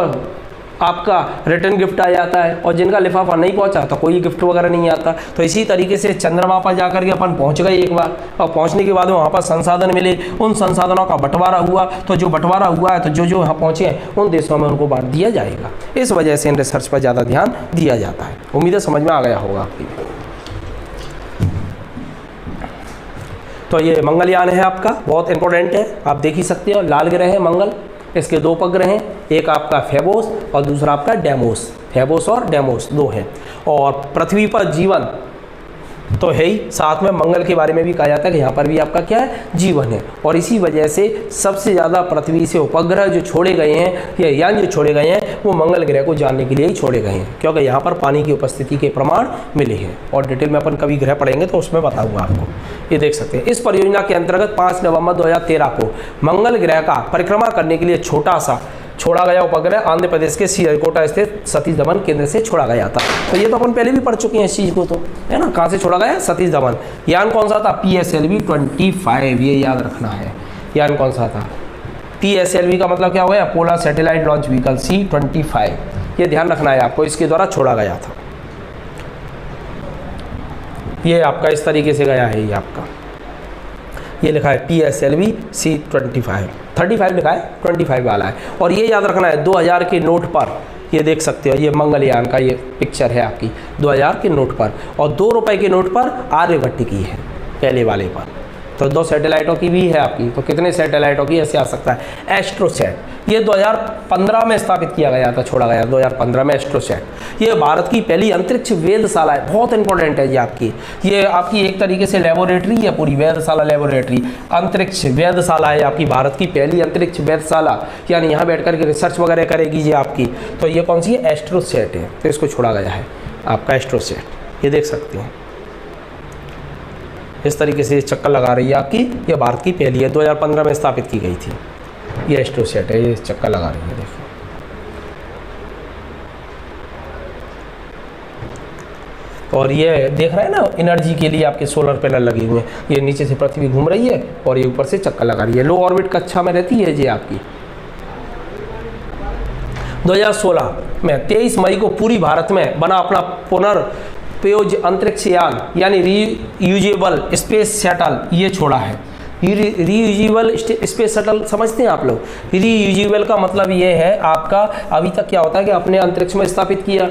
आपका रिटर्न गिफ्ट आ जाता है, और जिनका लिफाफा नहीं पहुंचा तो कोई गिफ्ट वगैरह नहीं आता। तो इसी तरीके से चंद्रमा पर जाकर के अपन पहुंच गए एक बार, और पहुंचने के बाद वहाँ पर संसाधन मिले, उन संसाधनों का बंटवारा हुआ, तो जो बंटवारा हुआ है तो जो जो यहाँ पहुँचे हैं उन देशों में उनको बांट दिया जाएगा। इस वजह से इन रिसर्च पर ज़्यादा ध्यान दिया जाता है। उम्मीद है समझ में आ गया होगा आपकी। तो ये मंगलयान है आपका, बहुत इंपॉर्टेंट है, आप देख ही सकते हो। लाल ग्रह है मंगल, इसके 2 उपग्रह हैं, एक आपका फेबोस और दूसरा आपका डेमोस। फेबोस और डेमोस 2 हैं। और पृथ्वी पर जीवन तो है ही, साथ में मंगल के बारे में भी कहा जाता है कि यहाँ पर भी आपका क्या है, जीवन है। और इसी वजह से सबसे ज़्यादा पृथ्वी से उपग्रह जो छोड़े गए हैं या यान जो छोड़े गए हैं वो मंगल ग्रह को जानने के लिए ही छोड़े गए हैं, क्योंकि यहाँ पर पानी की उपस्थिति के प्रमाण मिले हैं। और डिटेल में अपन कभी ग्रह पढ़ेंगे तो उसमें बताऊँगा आपको, ये देख सकते हैं। इस परियोजना के अंतर्गत 5 नवंबर 2013 को मंगल ग्रह का परिक्रमा करने के लिए छोटा सा छोड़ा गया उपग्रह आंध्र प्रदेश के श्रीहरिकोटा स्थित सतीश धवन केंद्र से छोड़ा गया था। तो ये तो अपन पहले भी पढ़ चुके हैं इस चीज़ को, तो है ना। कहाँ से छोड़ा गया? सतीश धवन। यान कौन सा था? PSLV 25, ये याद रखना है। यान कौन सा था? PSLV का मतलब क्या हो गया? Polar satellite launch vehicle C-25, ये ध्यान रखना है आपको, इसके द्वारा छोड़ा गया था। ये आपका इस तरीके से गया है, ये आपका ये लिखा है PSLV C-25, 35 लिखा है, 25 वाला है। और ये याद रखना है 2000 के नोट पर, ये देख सकते हो, ये मंगलयान का ये पिक्चर है आपकी 2000 के नोट पर, और 2 रुपए के नोट पर आर्यभट्ट की है, पहले वाले पर। तो 2 सैटेलाइटों की भी है आपकी। तो कितने सैटेलाइटों की ऐसे आ सकता है? एस्ट्रोसैट, ये 2015 में स्थापित किया गया था, छोड़ा गया 2015 में एस्ट्रोसैट। ये भारत की पहली अंतरिक्ष वेधशाला है, बहुत इंपॉर्टेंट है ये आपकी एक तरीके से लेबोरेटरी है, पूरी वेधशाला लेबोरेटरी, अंतरिक्ष वेधशाला है आपकी, भारत की पहली अंतरिक्ष वेधशाला, यानी यहाँ बैठ कर के रिसर्च वगैरह करेगी ये आपकी। तो ये कौन सी है? एस्ट्रोसैट है, तो इसको छोड़ा गया है आपका एस्ट्रोसैट, ये देख सकते हैं इस तरीके से चक्कर लगा रही है आपकी। ये भारत की पहली है, 2015 में स्थापित की गई थी, ये एस्ट्रोसैट है, ये चक्कर लगा रही है, देखो। और ये देख रहे हैं ना, एनर्जी के लिए आपके सोलर पैनल लगे हुए हैं, ये नीचे से पृथ्वी घूम रही है और ये ऊपर से चक्कर लगा रही है, लो ऑर्बिट कक्षा में रहती है ये आपकी। 2016 में 23 मई को पूरी भारत में बना अपना पुनर्प्रयोज अंतरिक्ष यान, यानी रीयूजेबल स्पेस शटल, ये छोड़ा है। रीयूजेबल स्पेस शटल समझते हैं आप लोग? रीयूजेबल का मतलब ये है आपका, अभी तक क्या होता है कि अपने अंतरिक्ष में स्थापित किया,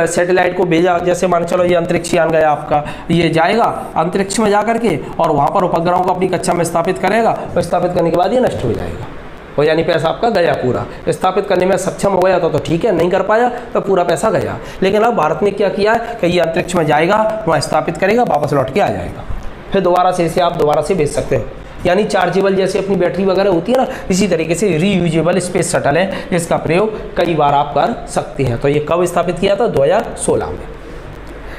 सैटेलाइट को भेजा, जैसे मान चलो ये अंतरिक्ष यान गया आपका, ये जाएगा अंतरिक्ष में जा करके और वहाँ पर उपग्रहों को अपनी कक्षा में स्थापित करेगा, और स्थापित करने के बाद ये नष्ट हो जाएगा, और यानी पैसा आपका गया पूरा। स्थापित करने में सक्षम हो गया तो ठीक है, नहीं कर पाया तो पूरा पैसा गया। लेकिन अब भारत ने क्या किया है कि ये अंतरिक्ष में जाएगा, वहाँ स्थापित करेगा, वापस लौट के आ जाएगा, फिर दोबारा से इसे आप दोबारा से बेच सकते हो। यानी चार्जेबल जैसे अपनी बैटरी वगैरह होती है ना, इसी तरीके से रीयूजेबल स्पेस शटल है, इसका प्रयोग कई बार आप कर सकते हैं। तो ये कब स्थापित किया था? 2016 में।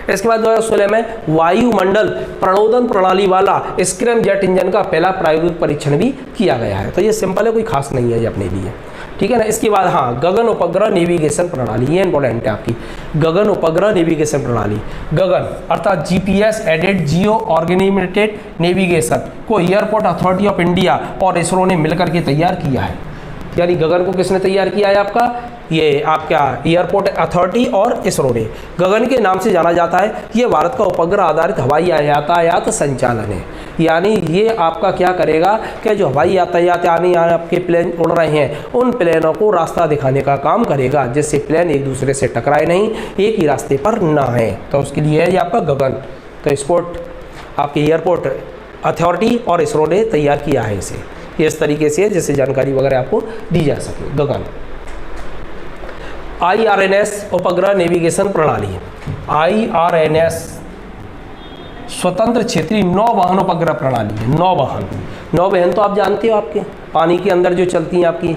इसके बाद 2016 में वायुमंडल प्रणोदन प्रणाली वाला स्क्रैम जेट इंजन का पहला प्रायोगिक परीक्षण भी किया गया है। तो ये सिंपल है, कोई खास नहीं है ये अपने लिए, ठीक है ना। इसके बाद हाँ, गगन उपग्रह नेविगेशन प्रणाली, ये इंपॉर्टेंट है आपकी, गगन उपग्रह नेविगेशन प्रणाली। गगन अर्थात जीपीएस एडेड जियो ऑर्गेनिमेटेड नेविगेशन को एयरपोर्ट अथॉरिटी ऑफ इंडिया और इसरो ने मिलकर के तैयार किया है। यानी गगन को किसने तैयार किया है आपका? ये आपका एयरपोर्ट अथॉरिटी और इसरो ने। गगन के नाम से जाना जाता है, ये भारत का उपग्रह आधारित हवाई यातायात संचालन है। यानी ये आपका क्या करेगा कि जो हवाई यातायात यानी आपके प्लेन उड़ रहे हैं, उन प्लेनों को रास्ता दिखाने का काम करेगा, जिससे प्लेन एक दूसरे से टकराए नहीं, एक ही रास्ते पर ना है। तो उसके लिए है ये आपका गगन। तो स्पोर्ट आपके एयरपोर्ट अथॉरिटी और इसरो ने तैयार किया है इसे, ये इस तरीके से जैसे जानकारी वगैरह आपको दी जा सके। गगन IRNS उपग्रह नेविगेशन प्रणाली, IRNS स्वतंत्र क्षेत्रीय नौवहन उपग्रह प्रणाली है। नौवहन तो आप जानते हो, आपके पानी के अंदर जो चलती हैं आपकी,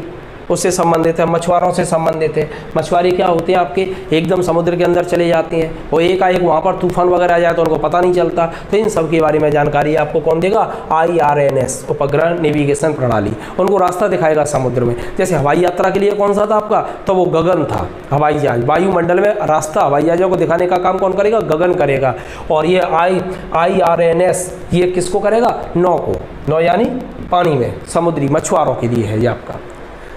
उससे संबंधित है, मछुआरों से संबंधित है। मछुआरे क्या होते हैं आपके, एकदम समुद्र के अंदर चले जाते हैं और एकाएक वहाँ पर तूफान वगैरह आ जाए तो उनको पता नहीं चलता। तो इन सब के बारे में जानकारी आपको कौन देगा? IRNS उपग्रह नेविगेशन प्रणाली, उनको रास्ता दिखाएगा समुद्र में। जैसे हवाई यात्रा के लिए कौन सा था आपका? तो वो गगन था, हवाई जहाज। वायुमंडल में रास्ता हवाई जहाज़ों को दिखाने का काम कौन करेगा? गगन करेगा। और ये IRNS ये किसको करेगा? नौ को, नौ यानी पानी में, समुद्री मछुआरों के लिए है ये आपका।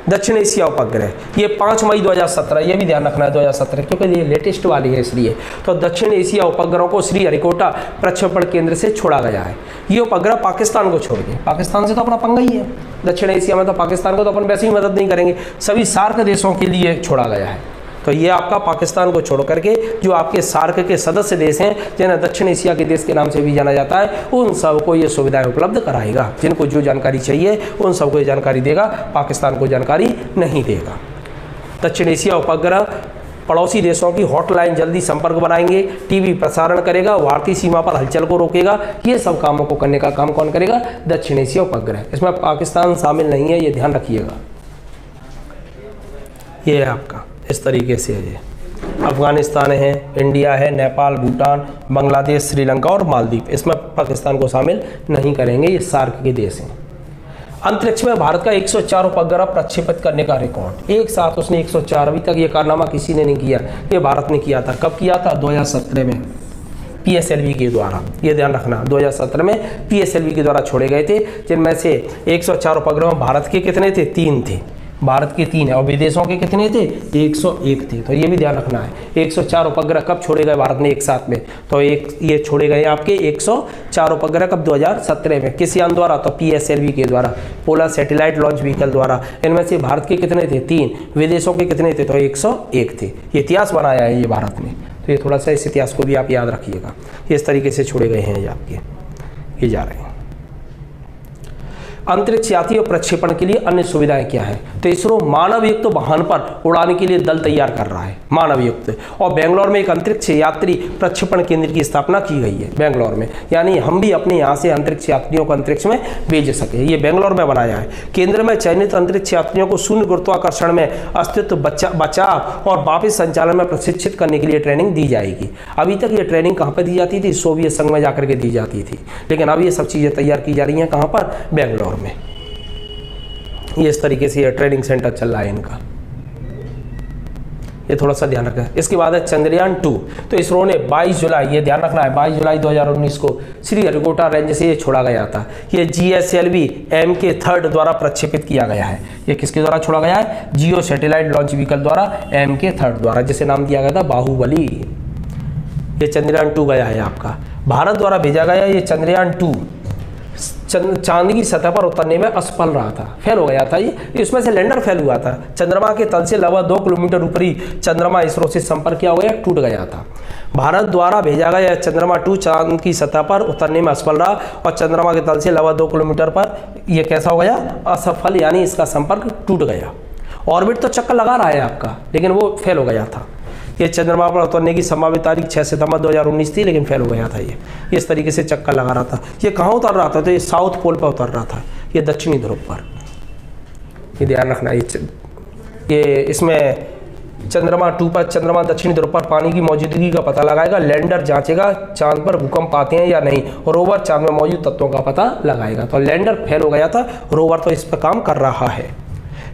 दक्षिण एशिया उपग्रह, ये 5 मई 2017, ये भी ध्यान रखना है 2017, क्योंकि ये लेटेस्ट वाली है इसलिए। तो दक्षिण एशिया उपग्रहों को श्रीहरिकोटा प्रक्षेपण केंद्र से छोड़ा गया है। ये उपग्रह पाकिस्तान को छोड़ के, पाकिस्तान से तो अपना पंगा ही है, दक्षिण एशिया में तो पाकिस्तान को तो अपन वैसे ही मदद नहीं करेंगे, सभी सार्क देशों के लिए छोड़ा गया है। तो ये आपका पाकिस्तान को छोड़ करके जो आपके सार्क के सदस्य देश हैं, जिन्हें दक्षिण एशिया के देश के नाम से भी जाना जाता है, उन सबको ये सुविधाएं उपलब्ध कराएगा। जिनको जो जानकारी चाहिए उन सबको ये जानकारी देगा, पाकिस्तान को जानकारी नहीं देगा। दक्षिण एशिया उपग्रह पड़ोसी देशों की हॉटलाइन जल्दी संपर्क बनाएंगे, टीवी प्रसारण करेगा, भारतीय सीमा पर हलचल को रोकेगा। ये सब कामों को करने का काम कौन करेगा? दक्षिण एशिया उपग्रह। इसमें पाकिस्तान शामिल नहीं है, ये ध्यान रखिएगा। ये है आपका इस तरीके से है। अफगानिस्तान है, इंडिया है, नेपाल, भूटान, बांग्लादेश, श्रीलंका और मालदीव, इसमें पाकिस्तान को शामिल नहीं करेंगे, ये सार्क के देश हैं। अंतरिक्ष में भारत का 104 उपग्रह प्रक्षेपित करने का रिकॉर्ड, एक साथ उसने 104, अभी तक ये कारनामा किसी ने नहीं किया, ये भारत ने किया था। कब किया था? 2017 में PSLV के द्वारा, ये ध्यान रखना, 2017 में PSLV के द्वारा छोड़े गए थे, जिनमें से 104 उपग्रह भारत के कितने थे? 3 थे, भारत के 3 है, और विदेशों के कितने थे? 101 थे। तो ये भी ध्यान रखना है। 104 उपग्रह कब छोड़े गए भारत ने एक साथ में? तो ये छोड़े गए आपके 104 उपग्रह कब? 2017 में। किस यान द्वारा? तो PSLV के द्वारा, पोलर सैटेलाइट लॉन्च व्हीकल द्वारा। इनमें से भारत के कितने थे? 3, विदेशों के कितने थे? तो 101 थे। ये इतिहास बनाया है ये भारत ने, तो ये थोड़ा सा इस इतिहास को भी आप याद रखिएगा। ये इस तरीके से छोड़े गए हैं ये आपके, ये जा रहे हैं। अंतरिक्ष यात्रियों प्रक्षेपण के लिए अन्य सुविधाएं क्या है? तो इसरो मानव युक्त वाहन पर उड़ाने के लिए दल तैयार कर रहा है, मानव युक्त। और बेंगलोर में एक अंतरिक्ष यात्री प्रक्षेपण केंद्र की स्थापना की गई है बेंगलोर में, यानी हम भी अपने यहाँ से अंतरिक्ष यात्रियों को अंतरिक्ष में भेज सके। ये बेंगलोर में बनाया है। केंद्र में चयनित अंतरिक्ष यात्रियों को शून्य गुरुत्वाकर्षण में अस्तित्व, बचाव और वापस संचालन में प्रशिक्षित करने के लिए ट्रेनिंग दी जाएगी। अभी तक ये ट्रेनिंग कहाँ पर दी जाती थी? सोवियत संघ में जाकर के दी जाती थी, लेकिन अब ये सब चीज़ें तैयार की जा रही हैं कहाँ पर? बेंगलोर में। ये इस तरीके से ये ट्रेनिंग सेंटर चल रहा है इनका, ये थोड़ा सा ध्यान रखना। इसके बाद है चंद्रयान 2। तो इसरो ने 22 जुलाई, ये ध्यान रखना है, 22 जुलाई 2019 को श्रीहरिकोटा रेंज से ये छोड़ा गया था। ये GSLV MK3 द्वारा प्रक्षेपित किया गया है। ये किसके द्वारा छोड़ा गया है? जियो सैटेलाइट लॉन्च व्हीकल द्वारा, MK3 द्वारा, जिसे नाम दिया गया था बाहुबली। ये चंद्रयान 2 गया है आपका, भारत द्वारा भेजा गया। ये चंद्रयान 2 चांद की सतह पर उतरने में असफल रहा था, फेल हो गया था। ये इसमें से लैंडर फेल हुआ था। चंद्रमा के तल से लगभग 2 किलोमीटर ऊपरी चंद्रमा इसरो से संपर्क किया हुआ टूट गया था। भारत द्वारा भेजा गया चंद्रमा 2 चांद की सतह पर उतरने में असफल रहा और चंद्रमा के तल से लगभग 2 किलोमीटर पर यह कैसा हो गया? असफल, यानी इसका संपर्क टूट गया। ऑर्बिट तो चक्कर लगा रहा है आपका, लेकिन वो फेल हो गया था। ये चंद्रमा पर उतरने की संभावित तारीख 6 सितंबर 2019 थी, लेकिन फेल हो गया था। ये इस तरीके से चक्कर लगा रहा था। ये कहाँ उतर रहा था? तो ये साउथ पोल पर उतर रहा था, ये दक्षिणी ध्रुव पर। ये ध्यान रखना। ये इसमें चंद्रमा 2 पर चंद्रमा दक्षिणी ध्रुव पर पानी की मौजूदगी का पता लगाएगा। लैंडर जांचेगा चांद पर भूकंप आते हैं या नहीं। रोवर चांद में मौजूद तत्वों का पता लगाएगा। तो लैंडर फेल हो गया था, रोवर तो इस पर काम कर रहा है।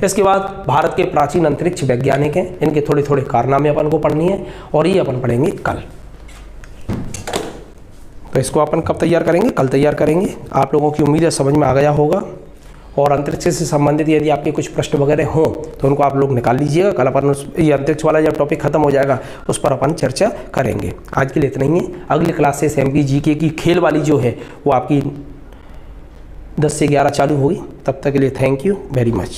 इसके बाद भारत के प्राचीन अंतरिक्ष वैज्ञानिक हैं, इनके थोड़े थोड़े कारनामे अपन को पढ़नी है और ये अपन पढ़ेंगे कल। तो इसको अपन कब तैयार करेंगे? कल तैयार करेंगे। आप लोगों की उम्मीद है समझ में आ गया होगा। और अंतरिक्ष से संबंधित यदि आपके कुछ प्रश्न वगैरह हों तो उनको आप लोग निकाल लीजिएगा। कल अपन ये अंतरिक्ष वाला जब टॉपिक खत्म हो जाएगा उस पर अपन चर्चा करेंगे। आज के लिए इतना ही है। अगली क्लासेस MPGK की खेल वाली जो है वो आपकी 10 से 11 चालू होगी। तब तक के लिए थैंक यू वेरी मच।